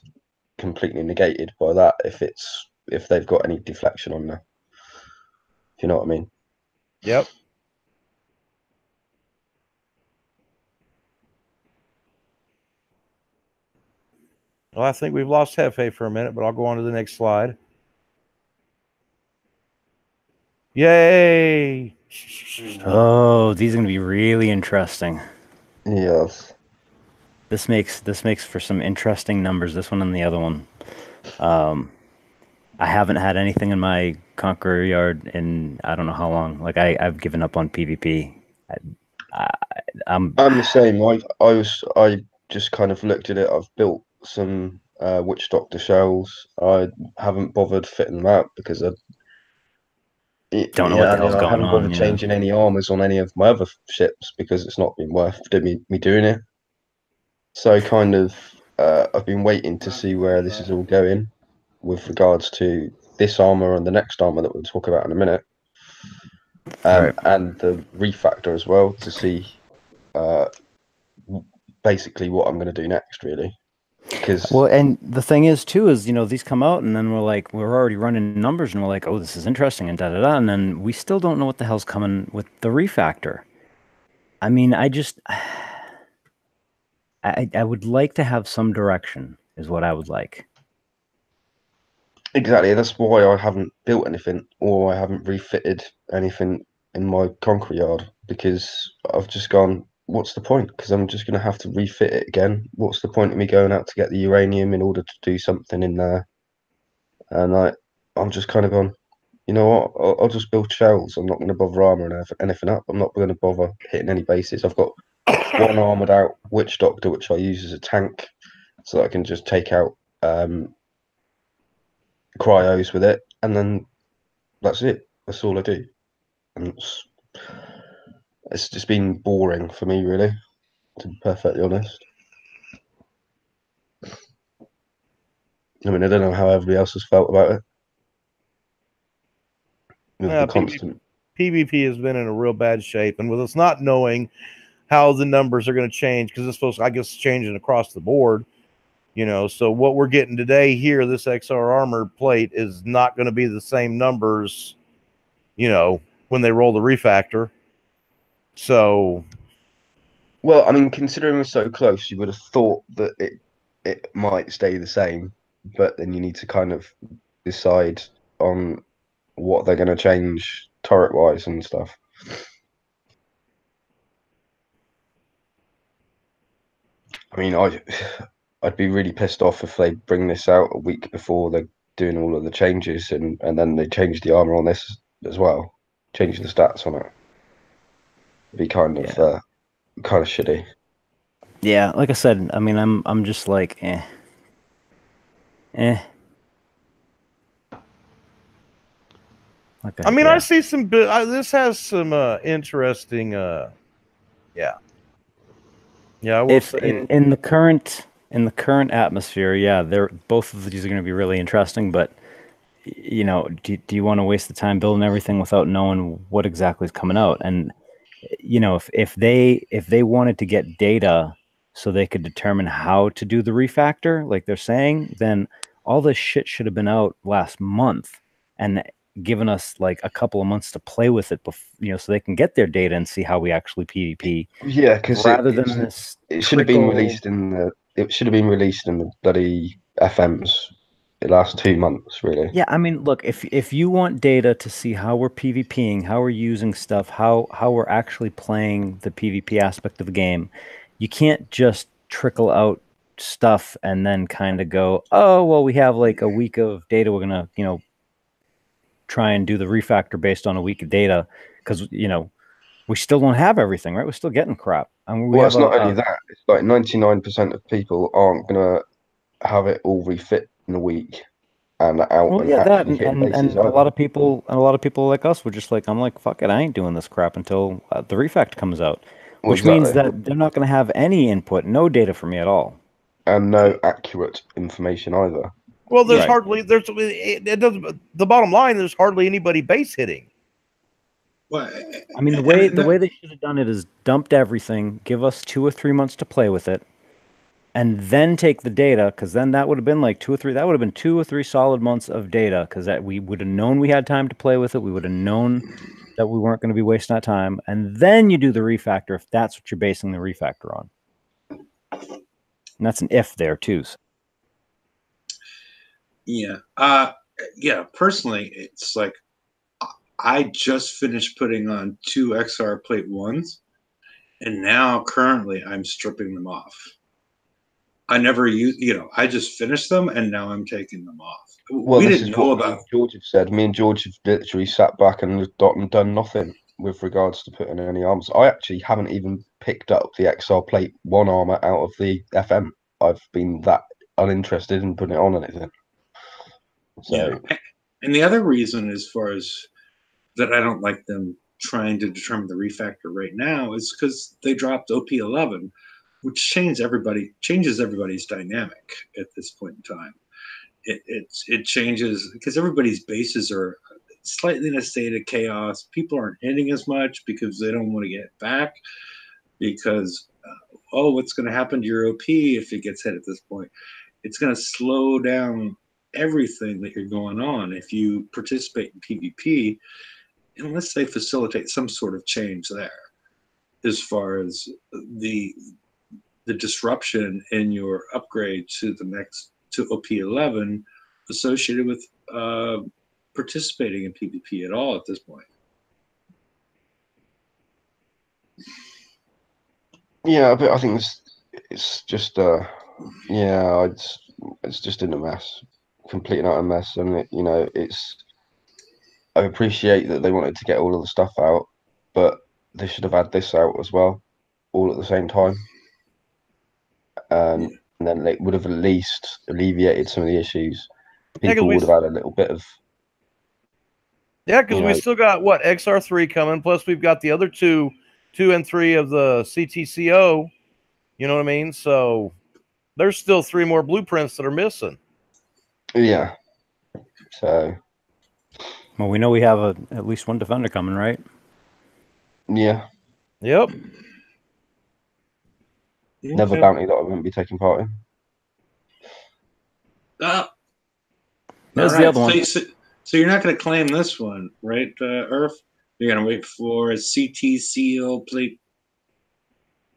completely negated by that if they've got any deflection on there. If you know what I mean. Yep. Well, I think we've lost Hefe for a minute, but I'll go on to the next slide. Yay! Oh, these are going to be really interesting. Yes. This makes for some interesting numbers. This one and the other one. I haven't had anything in my Conqueror yard in I don't know how long. Like I've given up on PvP. I'm the same. I just kind of looked at it. I've built some Witch Doctor shells. I haven't bothered fitting them out because I don't know what the hell's I going haven't on. bothered Yeah. changing any armors on any of my other ships because it's not been worth me doing it. So kind of I've been waiting to see where this is all going with regards to this armor and the next armor that we'll talk about in a minute, Right. and the refactor as well to see basically what I'm going to do next, really. Because Well, and the thing is too is these come out and then we're already running numbers and we're like, oh, this is interesting and da da da, and then we still don't know what the hell's coming with the refactor. I mean, I would like to have some direction, is what I would like. exactly, that's why I haven't built anything or I haven't refitted anything in my concrete yard, because I've just gone, what's the point? Because I'm just going to have to refit it again. What's the point of me going out to get the uranium in order to do something in there? And I'm just kind of gone, you know what? I'll just build shells. I'm not going to bother armoring anything up. I'm not going to bother hitting any bases. I've got one armored out Witch Doctor, which I use as a tank, so that I can just take out cryos with it, and then that's it. That's all I do. And it's just been boring for me, really, to be perfectly honest. I mean, I don't know how everybody else has felt about it. With the constant. PvP has been in a real bad shape, and with us not knowing how the numbers are going to change, because it's supposed to, I guess, changing across the board. So what we're getting today here, this XR armor plate, is not going to be the same numbers, when they roll the refactor. So, Well, I mean, considering we're so close, you would have thought that it might stay the same. but then you need to kind of decide on what they're going to change turret wise and stuff. I mean, I'd be really pissed off if they bring this out a week before they're doing all of the changes, and then they change the armor on this as well, change the stats on it. It'd be kind of shitty. Yeah, like I said, I mean, I'm just like, eh. Okay, I mean, yeah. I see some. This has some interesting. Yeah. I will If say. in the current atmosphere, yeah, they're both of these are going to be really interesting. But you know, do you want to waste the time building everything without knowing what exactly is coming out? And you know, if they wanted to get data so they could determine how to do the refactor, like they're saying, then all this shit should have been out last month and given us like a couple of months to play with it, you know, so they can get their data and see how we actually PvP. Yeah, because Rather than this, it should have been released in the bloody FMs the last 2 months, really. Yeah, I mean, look, if you want data to see how we're PvPing, how we're using stuff, how we're actually playing the PvP aspect of the game, you can't just trickle out stuff and then kind of go, oh, well, we have like a week of data. We're gonna, you know, try and do the refactor based on a week of data because you know we still don't have everything, right? We're still getting crap. I mean, we Well, have it's not only that. It's like 99% of people aren't gonna have it all refit in a week and out well, and yeah, that actually hit bases. and a lot of people like us were just like, I'm like, fuck it, I ain't doing this crap until the refactor comes out, Well, which means exactly. that they're not going to have any input, no data for me at all. And no accurate information either. Well, there's Right. hardly it doesn't. The bottom line, there's hardly anybody base hitting. Well, I mean, the way they should have done it is dumped everything, give us 2 or 3 months to play with it, and then take the data, because then that would have been like 2 or 3. That would have been 2 or 3 solid months of data, because that we would have known we had time to play with it. We would have known that we weren't going to be wasting that time, and then you do the refactor if that's what you're basing the refactor on. And that's an if there too. Yeah. Yeah. Personally, it's like I just finished putting on 2 XR plate 1s, and now currently I'm stripping them off. I never used, you know, I just finished them and now I'm taking them off. Well, we this didn't is know what about. George have said. Me and George have literally sat back and done nothing with regards to putting any armors. I actually haven't even picked up the XR plate 1 armor out of the FM. I've been that uninterested in putting it on anything. So, Yeah. And the other reason, as far as that, I don't like them trying to determine the refactor right now is because they dropped OP11, which changes everybody's dynamic at this point in time. It changes because everybody's bases are slightly in a state of chaos. People aren't hitting as much because they don't want to get back because what's going to happen to your OP if it gets hit at this point? It's going to slow down everything that you're going on if you participate in PvP, unless they facilitate some sort of change there as far as the disruption in your upgrade to the next to OP11 associated with participating in PvP at all at this point. yeah, but I think it's just it's just in a mess, complete and utter mess, and I appreciate that they wanted to get all of the stuff out, but they should have had this out as well, all at the same time, and then they would have at least alleviated some of the issues. People would have had a little bit of. Yeah, because we still got what XR3 coming, plus we've got the other 2 and 3 of the CTCO. You know what I mean? So there's still 3 more blueprints that are missing. Yeah. So. Well, we know we have at least 1 defender coming, right? Yeah. Yep. Never bounty that I wouldn't be taking part in. There's the other one. So you're not going to claim this one, right, Earth? You're going to wait for a CTCO plate.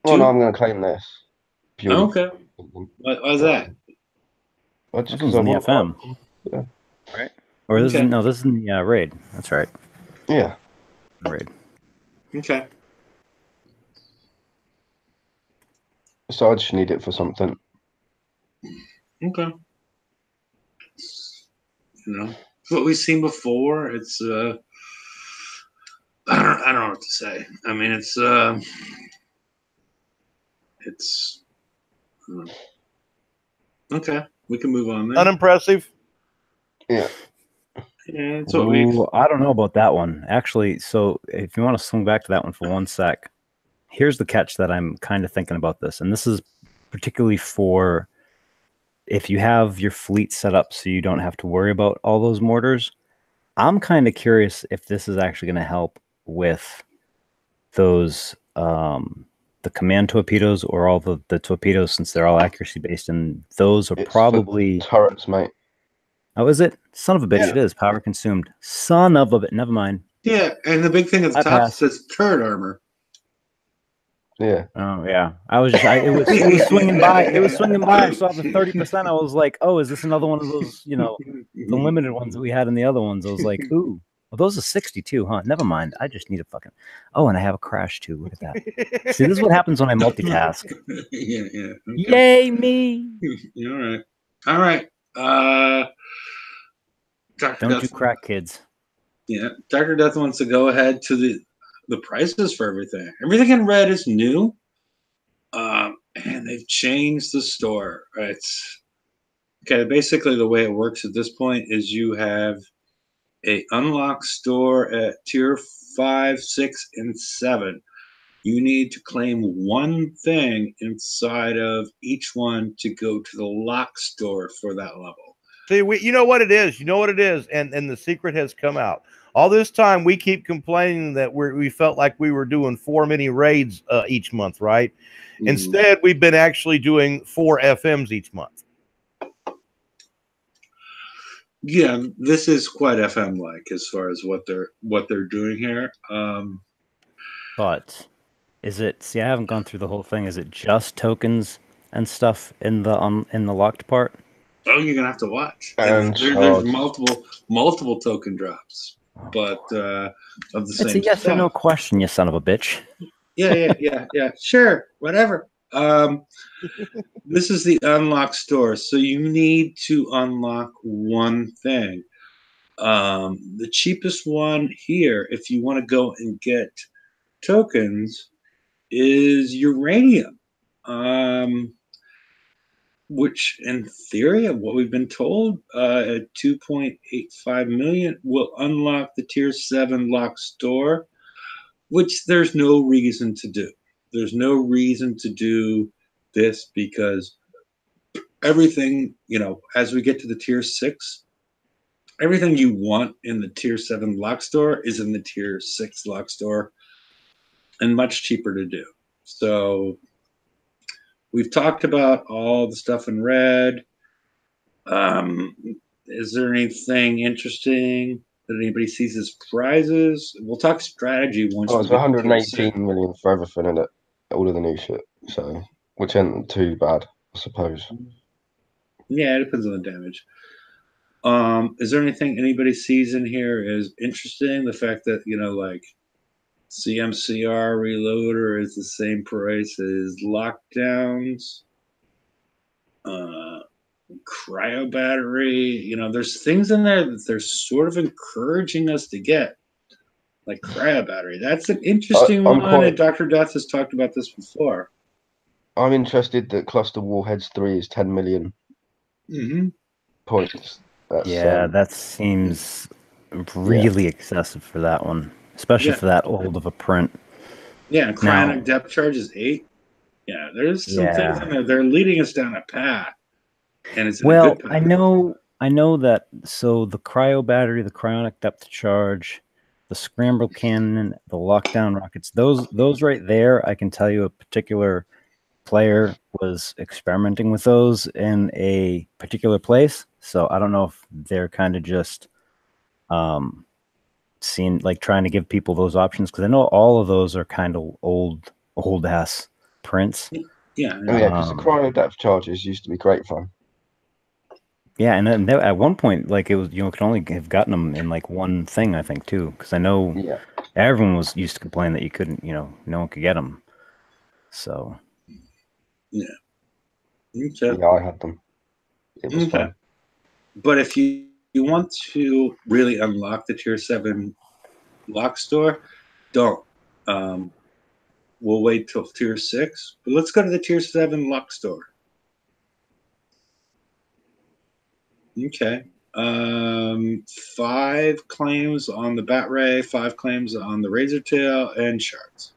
Well, no, I'm going to claim this. Okay. What was that? Just This 'cause one's I in the want FM, Yeah. right? Or this Okay. is no, this is in the raid. That's right, Yeah. raid. Okay. So I just need it for something. Okay. You know, it's what we've seen before. It's I don't know what to say. I mean, it's okay. We can move on then. Unimpressive. Yeah. Yeah, that's what we. Ooh, I don't know about that one. Actually, so if you want to swing back to that one for 1 sec, here's the catch that I'm kind of thinking about this. And this is particularly for if you have your fleet set up so you don't have to worry about all those mortars. I'm kind of curious if this is actually going to help with those the command torpedoes or all the torpedoes, since they're all accuracy based, and those are It's probably turrets, mate. Oh, is it? Son of a bitch, Yeah. it is. Power consumed. Son of a bit. Never mind. Yeah, and the big thing at the I top pass. says turret armor. Yeah. Oh yeah. I was just it was swinging by. It was swinging by. I saw the 30%. I was like, oh, is this another one of those, the limited ones that we had in the other ones? I was like, ooh. Well, those are 62, huh? Never mind. I just need a fucking and I have a crash too. Look at that. See, this is what happens when I multitask. Yeah. Okay. Yay me. All right. Dr. Don't Death, you crack, kids. Yeah, Dr. Death wants to go ahead to the prices for everything. Everything in red is new, and they've changed the store. It's okay. Basically, the way it works at this point is you have a unlocked store at tier 5, 6, and 7. You need to claim one thing inside of each one to go to the lock store for that level. See, you know what it is. You know what it is, and the secret has come out. All this time, we keep complaining that we felt like we were doing 4 mini raids each month, right? Mm. Instead, we've been actually doing 4 FMs each month. Yeah, this is quite FM like as far as what they're doing here. But is it? See, I haven't gone through the whole thing. Is it just tokens and stuff in the locked part? Oh, you're gonna have to watch. And There's multiple token drops, but of the same. It's a yes or no question, you son of a bitch. Yeah. Sure, whatever. This is the unlock store, so you need to unlock one thing. The cheapest one here, if you want to go and get tokens, is uranium. Which in theory, of what we've been told, at 2.85 million will unlock the tier 7 lock store, which there's no reason to do. There's no reason to do this because everything, as we get to the tier 6, everything you want in the tier 7 lock store is in the tier 6 lock store and much cheaper to do. So we've talked about all the stuff in red. Is there anything interesting that anybody sees as prizes? We'll talk strategy once. It's 118 million for everything in it, all of the new shit. So, which isn't too bad, I suppose. Yeah, it depends on the damage. Is there anything anybody sees in here as interesting? The fact that like CMCR reloader is the same price as lockdowns. Cryo battery, there's things in there that they're sort of encouraging us to get, like cryo battery. That's an interesting one, and Dr. Death has talked about this before. I'm interested that Cluster Warheads 3 is 10 million points. That seems really excessive for that one, especially for that old of a print. Yeah, and cryonic depth charge is 8. Yeah, there's some things in there. They're leading us down a path. And it's I know that. So the cryo battery, the cryonic depth charge, the scramble cannon, the lockdown rockets, those right there, I can tell you a particular player was experimenting with those in a particular place. So I don't know if they're kind of just trying to give people those options, because I know all of those are kind of old ass prints. Yeah, because the cryo depth charges used to be great fun. Yeah, and then at one point, like it was, could only have gotten them in like one thing, I think, too, because I know Yeah. everyone was used to complain that you couldn't, no one could get them. So Yeah. Okay. Yeah, I had them. It was Okay. fun. But if you want to really unlock the tier 7 lock store, don't. We'll wait till tier 6. But let's go to the tier 7 lock store. Okay. 5 claims on the Bat Ray, 5 claims on the Razor Tail, and shards.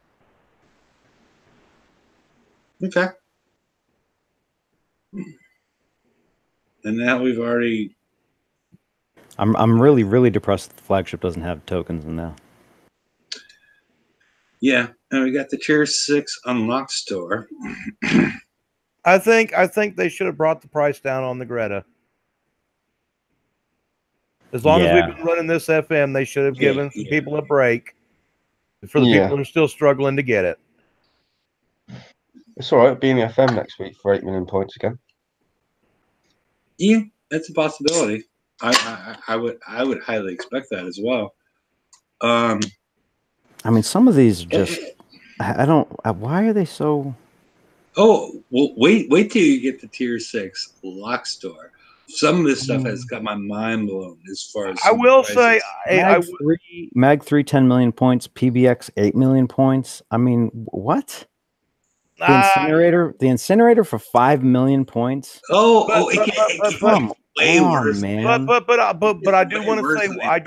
Okay. And now we've already. I'm really, really depressed that the flagship doesn't have tokens in there. Yeah, and we got the tier 6 unlock store. I think they should have brought the price down on the Greta. As long as we've been running this FM, they should have given some people a break. For the people who are still struggling to get it. It's all right. Being the FM next week for 8 million points again. Yeah, that's a possibility. I would highly expect that as well. I mean, some of these just I don't. Why are they so? Oh well, wait till you get the tier 6 lock store. Some of this stuff has got my mind blown as far as. I will say, Mag 3 10 million points, PBX 8 million points. I mean, what? The incinerator for 5 million points. Come on, man. But I do want to say I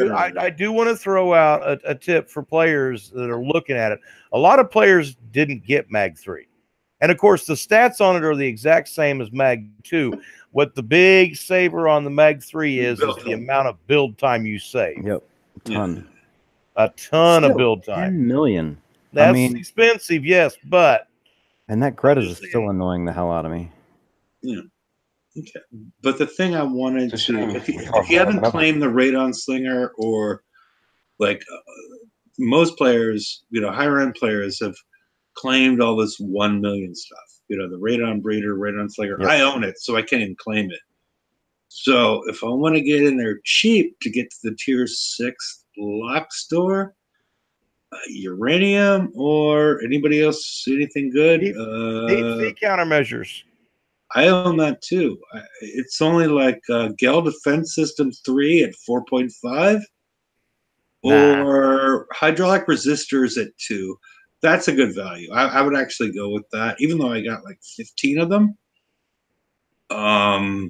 do want to throw out a tip for players that are looking at it. A lot of players didn't get Mag 3. And of course, the stats on it are the exact same as Mag 2. What the big saver on the Mag 3 is the amount of build time you save. Yep. A ton of build time. 10 million. That's expensive, yes, but. And that Greta is still annoying the hell out of me. Yeah. Okay. But the thing I wanted to, if you haven't claimed the Radon Slinger or like most players, higher end players have claimed all this 1 million stuff. The Radon Breeder, Radon Slinger. Yep. I own it, so I can't even claim it. So if I want to get in there cheap to get to the tier 6 lock store, uranium or anybody else, anything good? Deep countermeasures. I own that too. It's only like Gale Defense System 3 at 4.5 or hydraulic resistors at 2. That's a good value. I would actually go with that, even though I got like 15 of them. That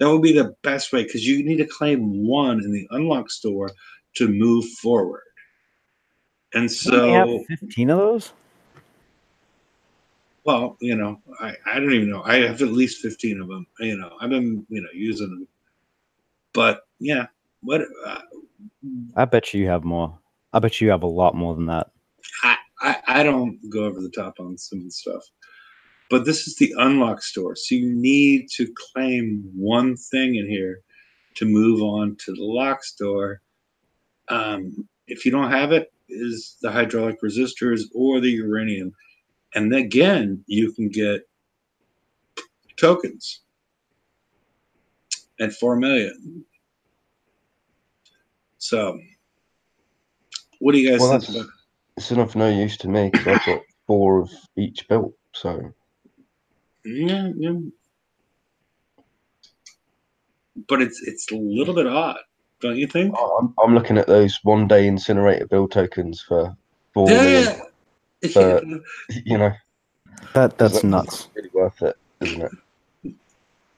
would be the best way because you need to claim 1 in the unlock store to move forward. And so, have 15 of those. Well, I don't even know. I have at least 15 of them. I've been using them. But yeah, what? I bet you have more. I bet you have a lot more than that. I don't go over the top on some of the stuff. But this is the unlock store, so you need to claim 1 thing in here to move on to the lock store. If you don't have it, is the hydraulic resistors or the uranium. And again, you can get tokens at 4 million. So, what do you guys think about it? It's of no use to me because I've got 4 of each built. So, yeah. But it's a little bit odd, don't you think? I'm looking at those 1-day incinerator build tokens for 4 million. But, that's nuts. Really worth it, isn't it?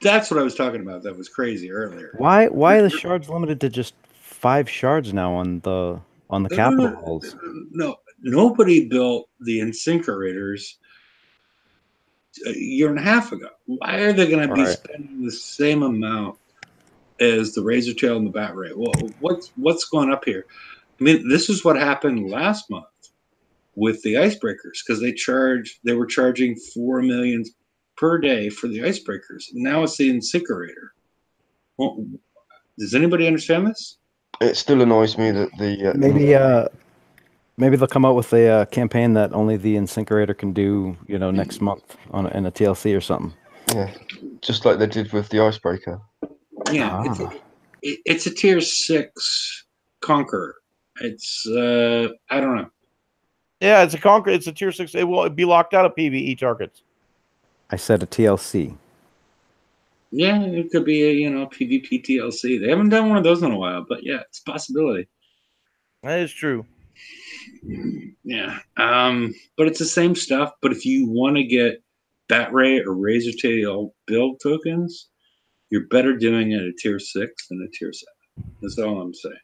That's what I was talking about. That was crazy earlier. Why are the shards limited to just 5 shards now on the capital halls? No, nobody built the incinerators a year and a half ago. Why are they going to be spending the same amount as the Razor Tail and the Bat Ray? Well, what's going up here? I mean, this is what happened last month with the icebreakers because they were charging 4 million per day for the icebreakers. Now it's the incinerator. Well, does anybody understand this? It still annoys me that the maybe they'll come out with a campaign that only the incinerator can do, next month in a TLC or something. Yeah, just like they did with the icebreaker. Yeah, it's a tier 6 Conqueror. It's I don't know. Yeah, it's a Conqueror. It's a tier 6. It will be locked out of PvE targets. I said a TLC. Yeah, it could be a PvP TLC. They haven't done one of those in a while, but yeah, it's a possibility. That is true. Yeah, but it's the same stuff. But if you want to get Bat Ray or Razor Tail build tokens, you're better doing it at tier 6 than a tier 7. That's all I'm saying.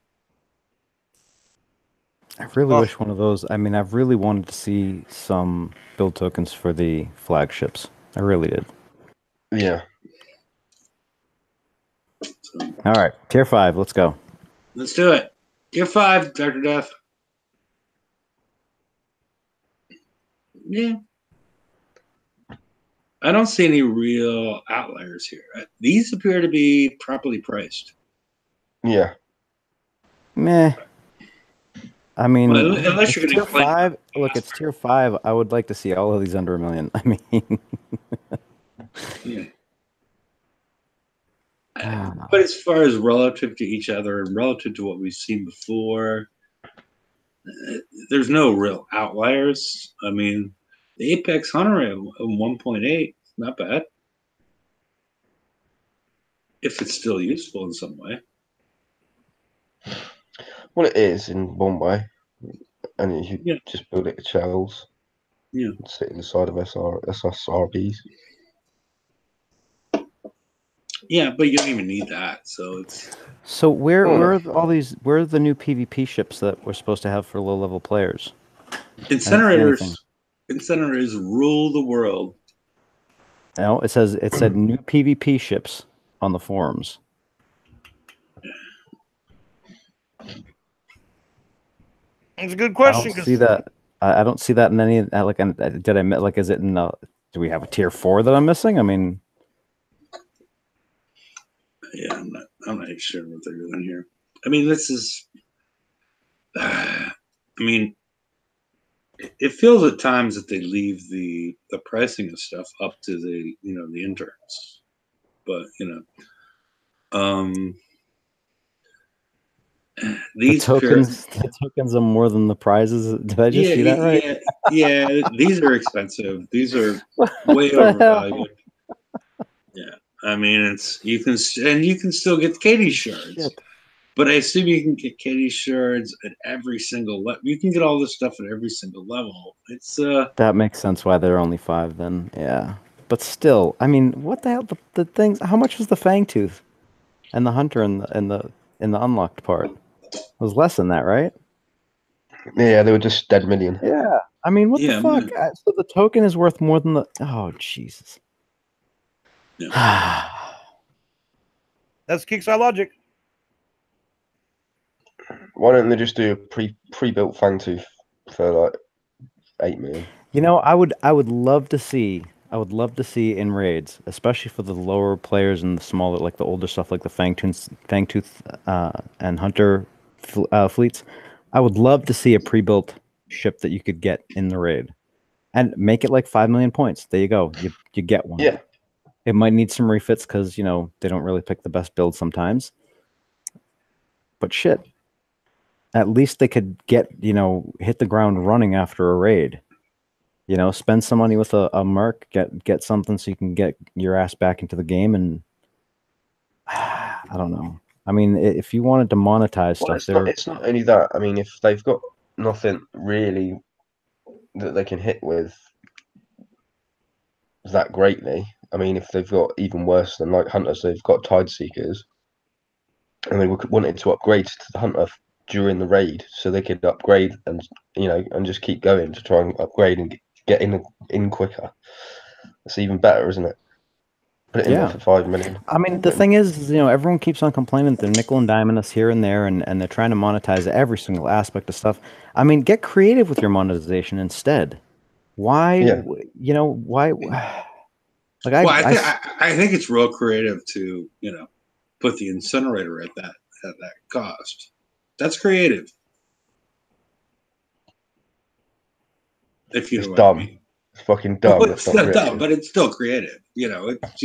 I really wish one of those. I mean, I've really wanted to see some build tokens for the flagships. I really did. Yeah. So, All right, tier 5. Let's go. let's do it. Tier 5, Dr. Death. Yeah. I don't see any real outliers here. These appear to be properly priced. Yeah. Meh. I mean, Well, unless it's you're going tier to claim 5. Look, it's tier 5. I would like to see all of these under $1 million. I mean, Yeah. But as far as relative to each other and relative to what we've seen before, there's no real outliers. I mean, the Apex Hunter at 1.8, not bad. If it's still useful in some way. Well, it is in one way, and you Yeah. just build it with shells. Yeah. And sit in the side of SSRBs. Yeah, but you don't even need that. So it's so where are all these? Where are the new PvP ships that we're supposed to have for low-level players? incinerators. Incinerators rule the world. No, it said new PvP ships on the forums. It's a good I question. don't see that. I don't see that in any. Like, did I like? Is it in the? Do we have a tier 4 that I'm missing? I mean, Yeah, I'm not even sure what they're doing here. I mean, this is. I mean, it feels at times that they leave the pricing of stuff up to the the interns, but these the tokens are more than the prizes. Did I just see that right? Yeah. These are expensive. These are way the hell? overvalued. Yeah, I mean you can still get Katie shards. Shit. But I assume you can get Katie shards at every single level. You can get all this stuff at every single level. It's That makes sense why they're only 5 then. Yeah. But still, I mean, what the hell? The things. How much was the Fangtooth and the Hunter in the unlocked part? It was less than that, right? Yeah, they were just dead million. Yeah. I mean, what the Yeah, fuck? So the token is worth more than the. Oh Jesus. Yeah. That's Kickstarter logic. Why don't they just do a pre-built Fangtooth for like 8 million? You know, I would love to see. I would love to see in raids, especially for the lower players and the smaller, like the older stuff, like the Fangtooth and Hunter fleets. I would love to see a pre-built ship that you could get in the raid, and make it like 5 million points. There you go. You get one. Yeah. It might need some refits because they don't really pick the best build sometimes. But shit, at least they could get hit the ground running after a raid. Spend some money with a merc, get something so you can get your ass back into the game. And I don't know. I mean, if you wanted to monetize stuff, it's not only that. I mean, if they've got nothing really that they can hit with that greatly, I mean, if they've got even worse than like Hunters, they've got Tide Seekers, and they wanted to upgrade to the Hunter during the raid, so they could upgrade and and just keep going to try and upgrade and get in quicker. It's even better, isn't it? Put it in there for 5 million. I mean, the thing is, everyone keeps on complaining that they're nickel and diming us here and there, and they're trying to monetize every single aspect of stuff. I mean, get creative with your monetization instead. Why? Yeah. Why? Like I think it's real creative to put the incinerator at that cost. That's creative. If you It's know what dumb. I mean. It's fucking dumb. It's not dumb, but it's still creative. It's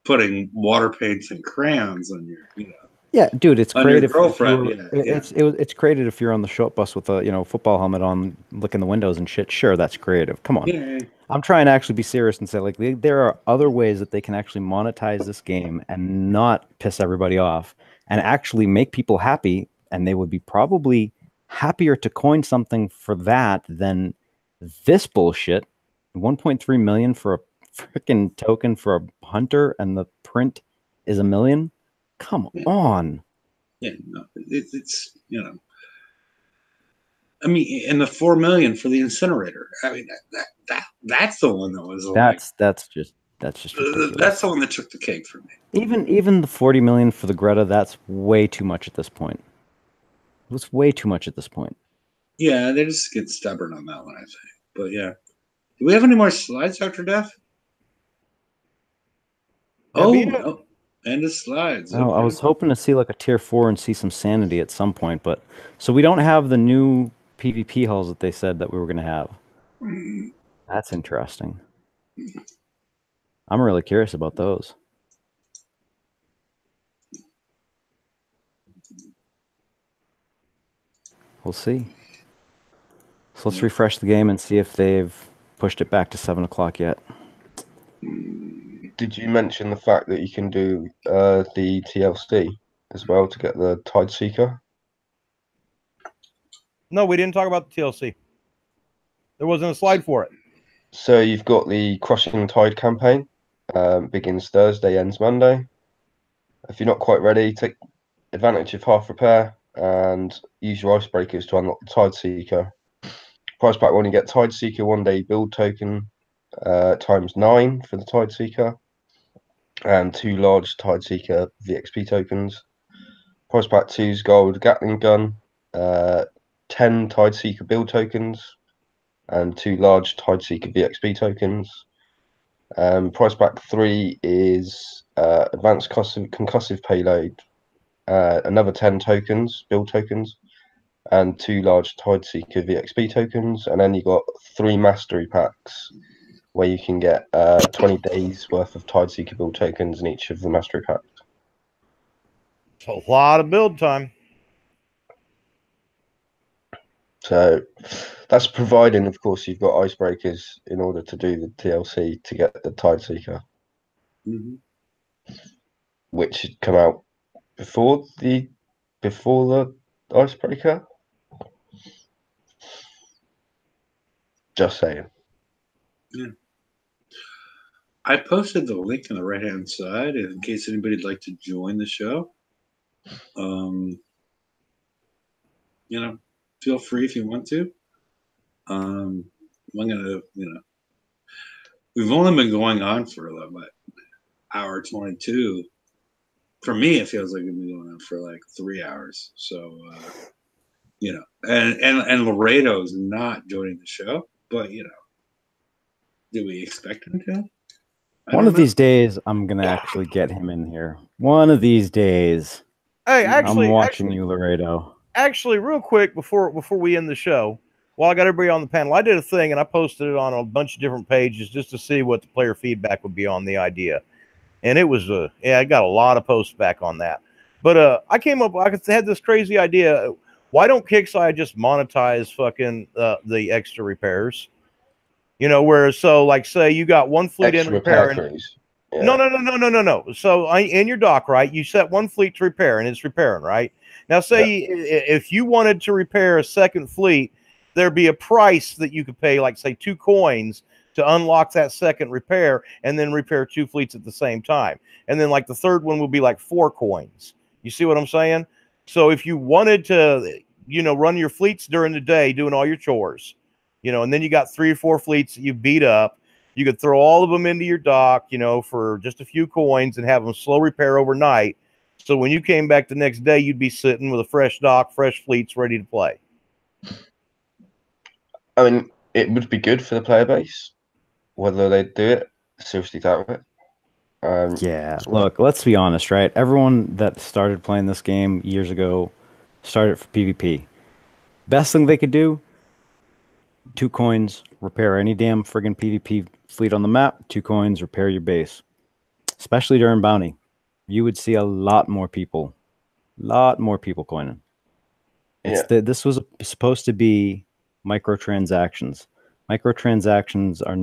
putting water paints and crayons on your, Yeah, dude, it's on your creative. girlfriend. It's creative if you're on the short bus with a football helmet on, looking the windows and shit. Sure, that's creative. Come on. Yeah. I'm trying to actually be serious and say, like, there are other ways that they can actually monetize this game and not piss everybody off and actually make people happy. And they would be probably happier to coin something for that than this bullshit. 1.3 million for a freaking token for a hunter, and the print is $1 million. Come on. Yeah, no, it's I mean, and the 4 million for the incinerator. I mean, that's the one that was that's just ridiculous. That's the one that took the cake for me. Even the 40 million for the Greta, that's way too much at this point. It was way too much at this point. Yeah, they just get stubborn on that one, I think. But yeah, do we have any more slides, Dr. Duff? Oh, end of slides. Oh, okay. I was hoping to see like a tier 4 and see some sanity at some point, but so we don't have the new PvP hulls that they said that we were going to have. That's interesting. I'm really curious about those. We'll see. So let's refresh the game and see if they've pushed it back to 7 o'clock yet. Did you mention the fact that you can do the TLC as well to get the Tide Seeker? No, we didn't talk about the TLC. There wasn't a slide for it. So you've got the Crushing Tide campaign. Begins Thursday, ends Monday. If you're not quite ready, take advantage of half repair and use your icebreakers to unlock the Tide Seeker. Price pack 1, you get Tide Seeker 1-day build token times 9 for the Tide Seeker, and 2 large Tide Seeker VXP tokens. Price pack 2's gold Gatling gun, 10 Tide Seeker build tokens, and 2 large Tide Seeker VXP tokens. Price pack 3 is advanced concussive payload, another 10 tokens, build tokens, and 2 large Tide Seeker VXP tokens. And then you got 3 mastery packs where you can get 20 days worth of Tide Seeker build tokens in each of the mastery packs. It's a lot of build time. So that's providing, of course, you've got icebreakers in order to do the TLC to get the Tide Seeker, which should come out before the icebreaker. Just saying. Yeah. I posted the link on the right-hand side in case anybody'd like to join the show. Feel free if you want to. I'm gonna, we've only been going on for what, hour 22. For me, it feels like we've been going on for like 3 hours. So, and Laredo's not joining the show, but do we expect him to? One of these days, I'm gonna actually get him in here. One of these days. Hey, actually, I'm watching you, Laredo. Actually, real quick before we end the show, while I got everybody on the panel, I did a thing and I posted it on a bunch of different pages just to see what the player feedback would be on the idea, and it was I got a lot of posts back on that. But I had this crazy idea. Why don't Kixeye just monetize fucking the extra repairs? Whereas like say you got one fleet in repair. Yeah. No. So in your dock, right? You set one fleet to repair, and it's repairing, right? Now, say if you wanted to repair a second fleet, there'd be a price that you could pay, like say 2 coins to unlock that second repair, and then repair 2 fleets at the same time. And then like the third one will be like 4 coins. You see what I'm saying? So if you wanted to, run your fleets during the day, doing all your chores, and then you got 3 or 4 fleets that you beat up. You could throw all of them into your dock, for just a few coins and have them slow repair overnight. So when you came back the next day, you'd be sitting with a fresh dock, fresh fleets ready to play. I mean, it would be good for the player base. Whether they do it, seriously doubt it. Yeah, look, let's be honest, right? Everyone that started playing this game years ago started for PvP. Best thing they could do, 2 coins, repair any damn friggin' PvP fleet on the map. 2 coins, repair your base. especially during bounty, you would see a lot more people coining. This was supposed to be microtransactions. Microtransactions are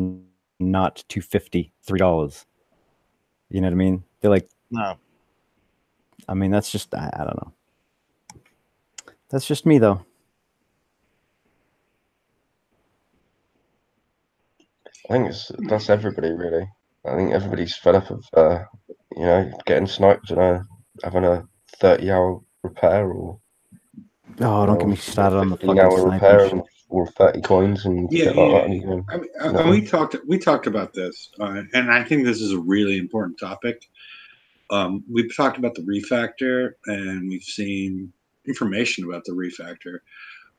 not $2.50, $3. You know what I mean? They're like, No. I mean, that's just, I don't know. That's just me, though. I think that's everybody really. I think everybody's fed up of getting sniped and having a 30-hour repair or don't get me started on the fucking 15-hour sniping repair shit. or 30 coins and shit like that. And you go, I mean, we talked about this, and I think this is a really important topic. We've talked about the refactor, and we've seen information about the refactor,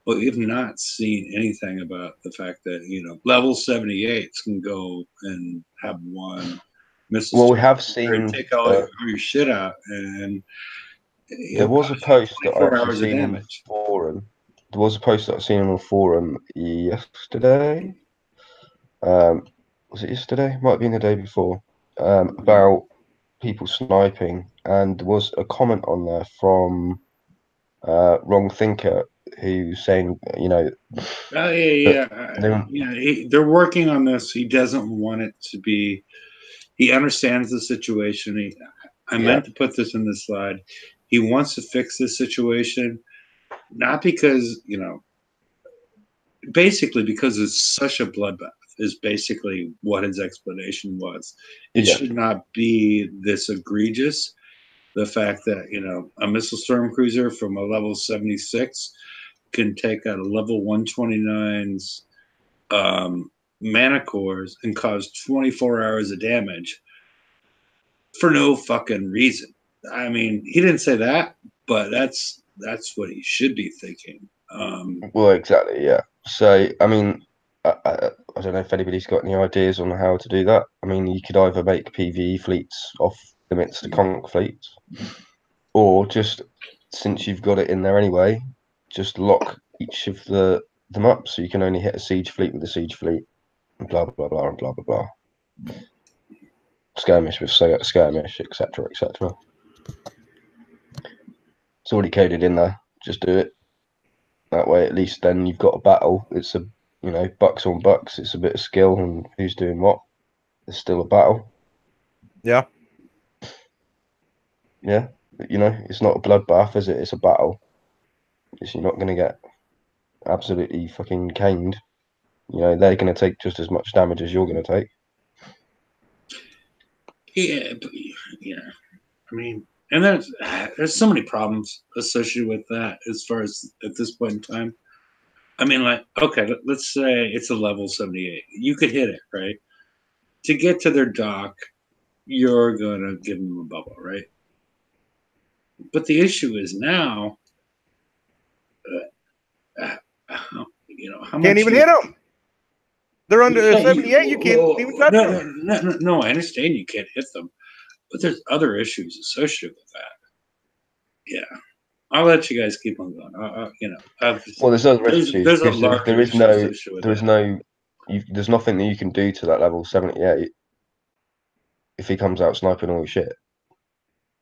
but we've not seen anything about the fact that level 78s can go and have one missile. Well, we have seen and take all your shit out, and there was a post that I 24 actually hours of seen on the damage. forum. There was a post that I seen on the forum yesterday. Was it yesterday? Might have been the day before. About people sniping, and there was a comment on there from Wrong Thinker who's saying, They're working on this. He doesn't want it to be. He understands the situation. I meant to put this in the slide. He wants to fix this situation, not because basically because it's such a bloodbath. Is basically what his explanation was. It should not be this egregious. The fact that a missile storm cruiser from a level 76 can take out a level 129's mana cores and cause 24 hours of damage for no fucking reason. I mean, he didn't say that, but that's what he should be thinking. Well, exactly, yeah. So, I mean, I don't know if anybody's got any ideas on how to do that. I mean, you could either make PvE fleets off limits to conch fleets, or just, since you've got it in there anyway, just lock each of them up so you can only hit a siege fleet with a siege fleet, and blah, blah, blah, and blah, blah, blah. Skirmish with skirmish, etc., etc. It's already coded in there. Just do it. That way, at least then you've got a battle. It's bucks on bucks. It's a bit of skill and who's doing what. It's still a battle. Yeah. Yeah. It's not a bloodbath, is it? It's a battle. You're not going to get absolutely fucking caned. They're going to take just as much damage as you're going to take. Yeah, but, I mean, and there's so many problems associated with that as far as at this point in time. I mean, like, okay, let's say it's a level 78. You could hit it, right? To get to their dock, you're going to give them a bubble, right? But the issue is now, how much... Can't even hit them. They're under 78. You can't even touch them. No, I understand you can't hit them, but there's other issues associated with that. Yeah. I'll let you guys keep on going. Well, there's other issues. There's a larger issue associated with that. There's nothing that you can do to that level 78 if he comes out sniping all your shit.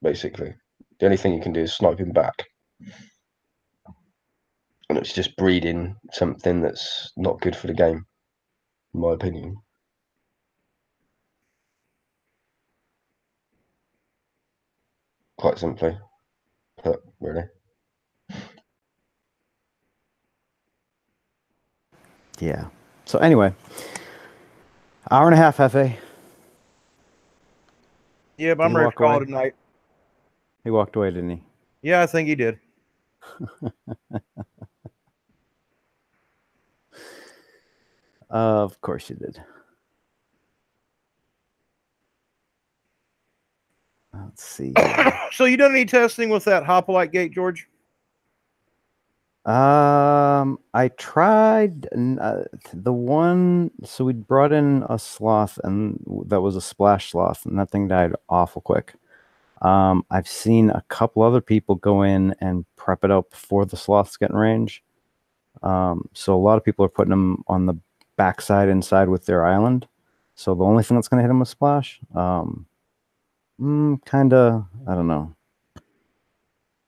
Basically, the only thing you can do is snipe him back, and it's just breeding something that's not good for the game, in my opinion. Quite simply, but really. Yeah. So anyway, hour and a half, Hefe. Yeah, but I'm ready to call it tonight. He walked away, didn't he? Yeah, I think he did. Of course you did. Let's see. So you done any testing with that Hoplite gate, George? I tried the one. So we brought in a sloth, and that was a splash sloth, and that thing died awful quick. I've seen a couple other people go in and prep it up before the sloths get in range. So a lot of people are putting them on the backside inside with their island. So the only thing that's going to hit them is splash. Kind of. I don't know.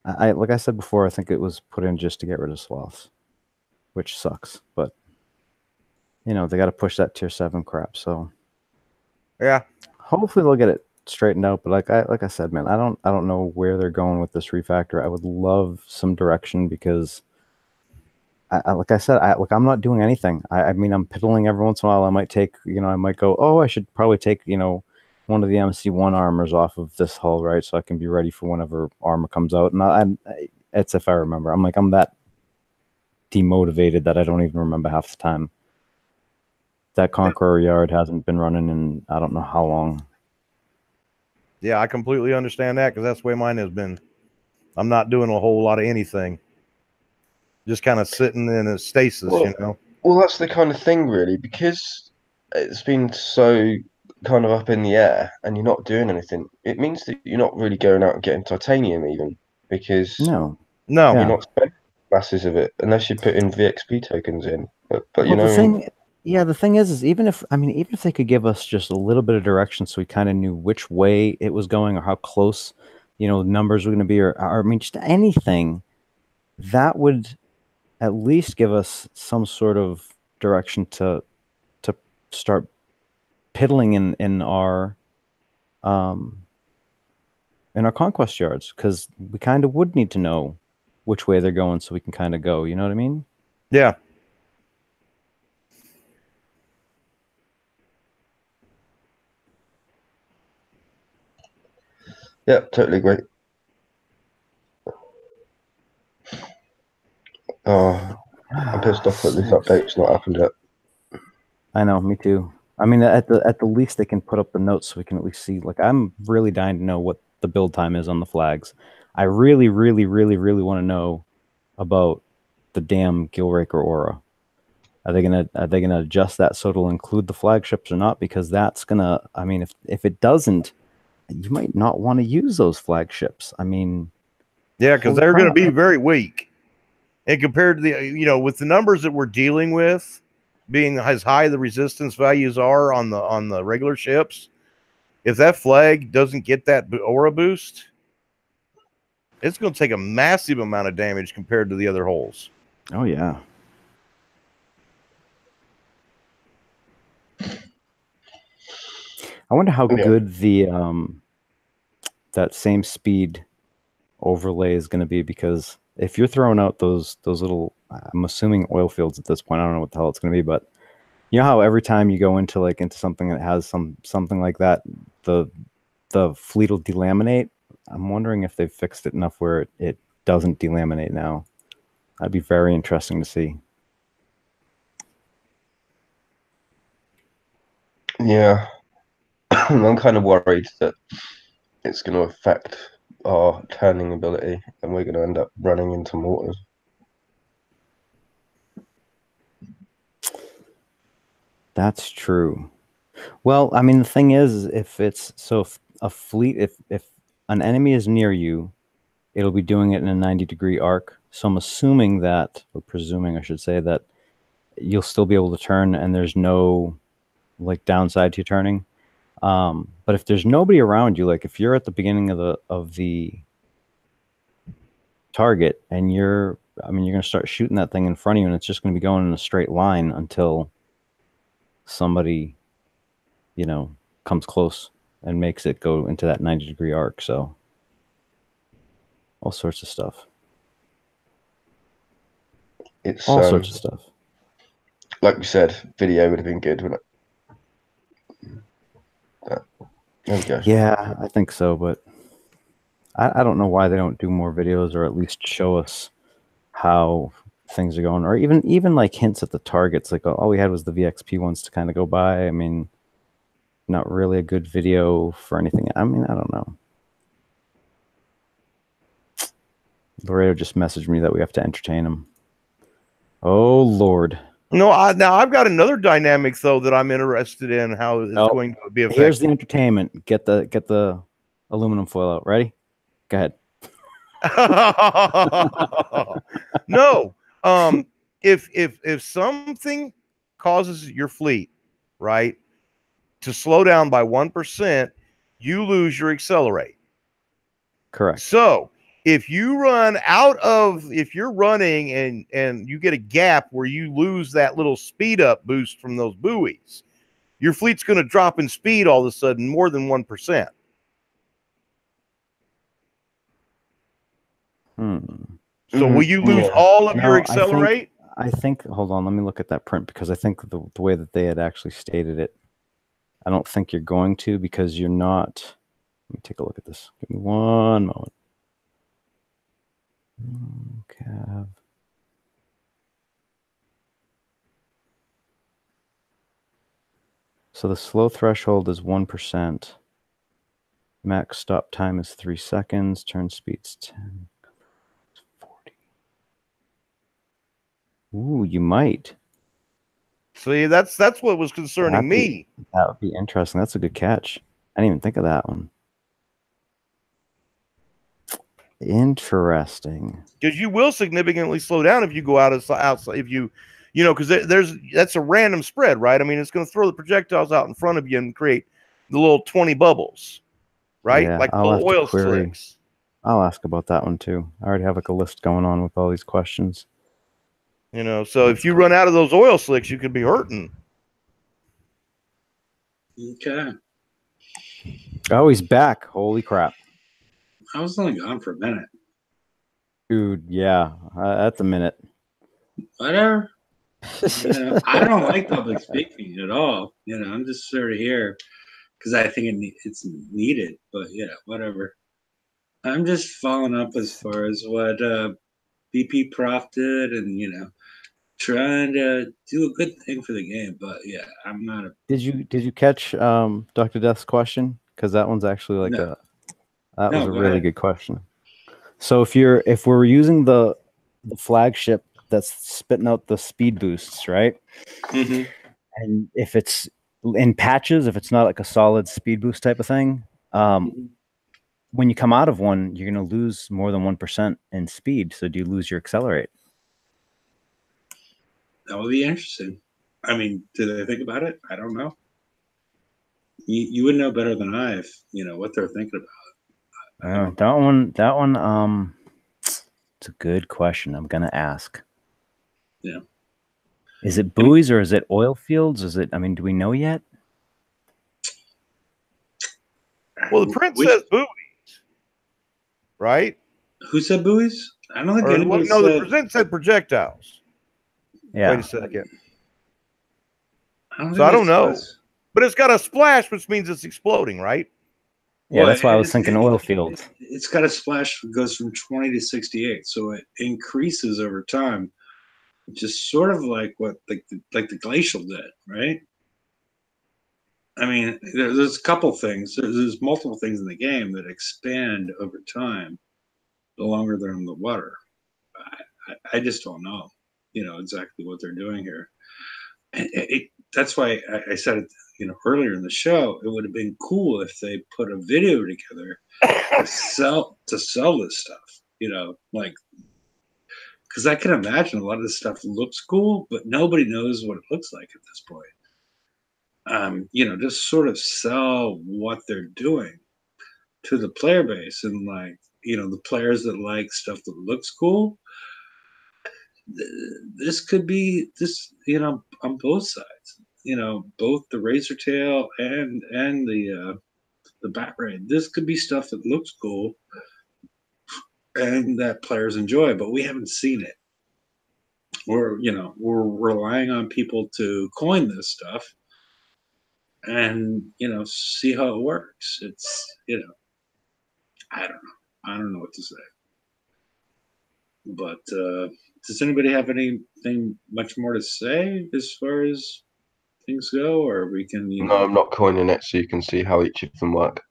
I like I said before, I think it was put in just to get rid of sloths, which sucks. But you know, they got to push that tier 7 crap. So Yeah. hopefully they'll get it straightened out. But like I said, man, I don't know where they're going with this refactor. I would love some direction because like I said, I'm not doing anything. I mean, I'm piddling every once in a while. I might take, I might go, oh, I should probably take, one of the MC1 armors off of this hull, right? So I can be ready for whenever armor comes out. And it's if I remember. I'm that demotivated that I don't even remember half the time. That Conqueror yard hasn't been running in I don't know how long. Yeah, I completely understand that because that's the way mine has been. I'm not doing a whole lot of anything. Just kind of sitting in a stasis, Well, that's the kind of thing, really, because it's been so kind of up in the air and you're not doing anything. It means that you're not really going out and getting titanium even because No. No. you're not spending masses of it unless you put in VXP tokens in. But Well, the thing is even if they could give us just a little bit of direction so we kind of knew which way it was going or how close, numbers were going to be, or I mean, just anything that would at least give us some sort of direction to start piddling in our conquest yards, because we kind of would need to know which way they're going so we can kind of go. You know what I mean? Yeah. Yeah, totally agree. Oh, I'm pissed off that this update's not happened yet. I know, me too. I mean, at the least they can put up the notes so we can at least see. Like, I'm really dying to know what the build time is on the flags. I really, really, really, really want to know about the damn Gillraker aura. Are they gonna adjust that so it'll include the flagships or not? Because that's gonna. I mean, if it doesn't, you might not want to use those flagships. I mean, Yeah, because they're going to be very weak. And compared to the, with the numbers that we're dealing with being as high the resistance values are on the regular ships, if that flag doesn't get that aura boost, it's going to take a massive amount of damage compared to the other holes. Oh, yeah. I wonder how good the that same speed overlay is going to be, because if you're throwing out those little, I'm assuming oil fields at this point, I don't know what the hell it's going to be, but you know how every time you go into something that has something like that, the fleet will delaminate. I'm wondering if they've fixed it enough where it doesn't delaminate now. That'd be very interesting to see. Yeah. I'm kind of worried that it's going to affect our turning ability and we're going to end up running into mortars. That's true. Well, I mean, the thing is, if a fleet, if an enemy is near you, it'll be doing it in a 90-degree arc. So I'm assuming that, or presuming I should say, that you'll still be able to turn and there's no downside to your turning. But if there's nobody around you, like if you're at the beginning of the target and you're going to start shooting that thing in front of you and it's just going to be going in a straight line until somebody, comes close and makes it go into that 90-degree arc. So all sorts of stuff. It's all sorts of stuff. Like we said, video would have been good, wouldn't it? There we go. Yeah, I think so, but I don't know why they don't do more videos or at least show us how things are going, or even like hints at the targets. Like all we had was the VXP ones to kind of go by. I mean, not really a good video for anything. I mean, I don't know. Laredo just messaged me that we have to entertain him. Oh, Lord. No, now I've got another dynamic though that I'm interested in how it's going to be affected. Here's the entertainment. Get the aluminum foil out. Ready? Go ahead. No. If something causes your fleet, right, to slow down by 1%, you lose your accelerate. Correct. So if you run out of, if you're running and you get a gap where you lose that little speed up boost from those buoys, your fleet's going to drop in speed all of a sudden more than 1%. So will you lose all of your accelerate? I think, hold on, let me look at that print, because I think the way that they had actually stated it, I don't think you're going to, because you're not. Let me take a look at this. Give me one moment. Okay. So the slow threshold is 1%. Max stop time is 3 seconds. Turn speed's 10. 40. Ooh, you might. See, that's what was concerning me. That would be interesting. That's a good catch. I didn't even think of that one. Interesting. Because you will significantly slow down if you go outside. If you know, because that's a random spread, right? I mean, it's going to throw the projectiles out in front of you and create the little 20 bubbles, right? Yeah, like the I'll have oil to query. slicks. I'll ask about that one too. I already have like a list going on with all these questions. You know, so if you run out of those oil slicks, you could be hurting. Okay. Oh, he's back. Holy crap. I was only gone for a minute. Dude, yeah. That's a minute. Whatever. I don't like public speaking at all. I'm just sort of here because I think it's needed. But yeah, whatever. I'm just following up as far as what BP Prof did, and trying to do a good thing for the game. But yeah, I'm not a. Did you catch Dr. Death's question? Because that one's actually like that was a really good question. So if we're using the flagship that's spitting out the speed boosts, right? Mm-hmm. And if it's in patches, if it's not like a solid speed boost type of thing, when you come out of one, you're going to lose more than 1% in speed. So do you lose your accelerate? That would be interesting. I mean, do they think about it? I don't know. You would know better than I if what they're thinking about. That one. It's a good question. I'm gonna ask. Yeah. Is it buoys or is it oil fields? Is it? I mean, do we know yet? Well, the print says buoys, right? Who said buoys? I don't think anybody no, said. the print said projectiles. Yeah. Wait a second. I don't know. But it's got a splash, which means it's exploding, right? Yeah, well, that's why I was thinking oil fields. It's got a splash that goes from 20 to 68, so it increases over time, which is sort of like what the glacial did, right? I mean, there's a couple things. There's multiple things in the game that expand over time the longer they're in the water. I just don't know, exactly what they're doing here. And that's why I said it, earlier in the show. It would have been cool if they put a video together to sell this stuff. Like, because I can imagine a lot of this stuff looks cool, but nobody knows what it looks like at this point. Just sort of sell what they're doing to the player base, and the players that like stuff that looks cool. This could be this, on both sides. Both the razor tail and the bat raid. This could be stuff that looks cool and that players enjoy, but we haven't seen it. We're relying on people to coin this stuff and see how it works. It's I don't know what to say. But does anybody have anything much more to say as far as things go, or we can? No, I'm not coining it, so you can see how each of them work.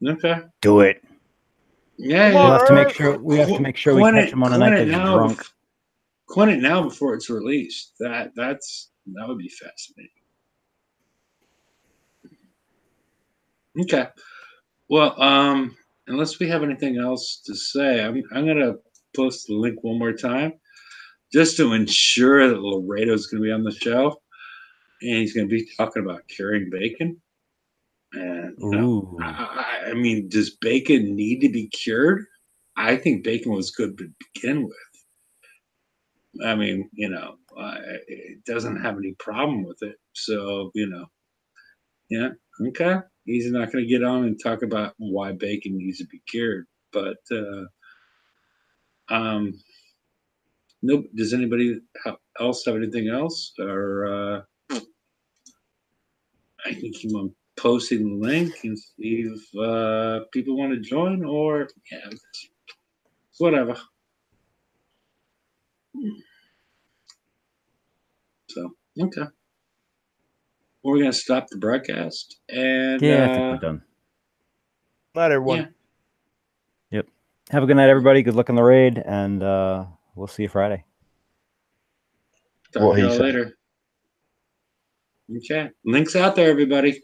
Okay. Do it. Yeah, we'll have to make sure. We have to make sure we catch him on a night that's drunk. Coin it now before it's released. That would be fascinating. Okay. Well, unless we have anything else to say, I'm gonna post the link one more time just to ensure that Laredo's going to be on the show, and he's going to be talking about curing bacon. And Ooh. I mean, does bacon need to be cured? I think bacon was good to begin with. I mean, it doesn't have any problem with it. So, yeah, okay. He's not going to get on and talk about why bacon needs to be cured. But, nope. Does anybody else have anything else? Or I can keep on posting the link and see if people want to join, or yeah, whatever. So, okay. We're going to stop the broadcast. And Yeah, I think we're done. Night, everyone. yeah. Yep. Have a good night, everybody. Good luck on the raid, and we'll see you Friday. Talk What to he y'all said. later. Okay. Links out there, everybody.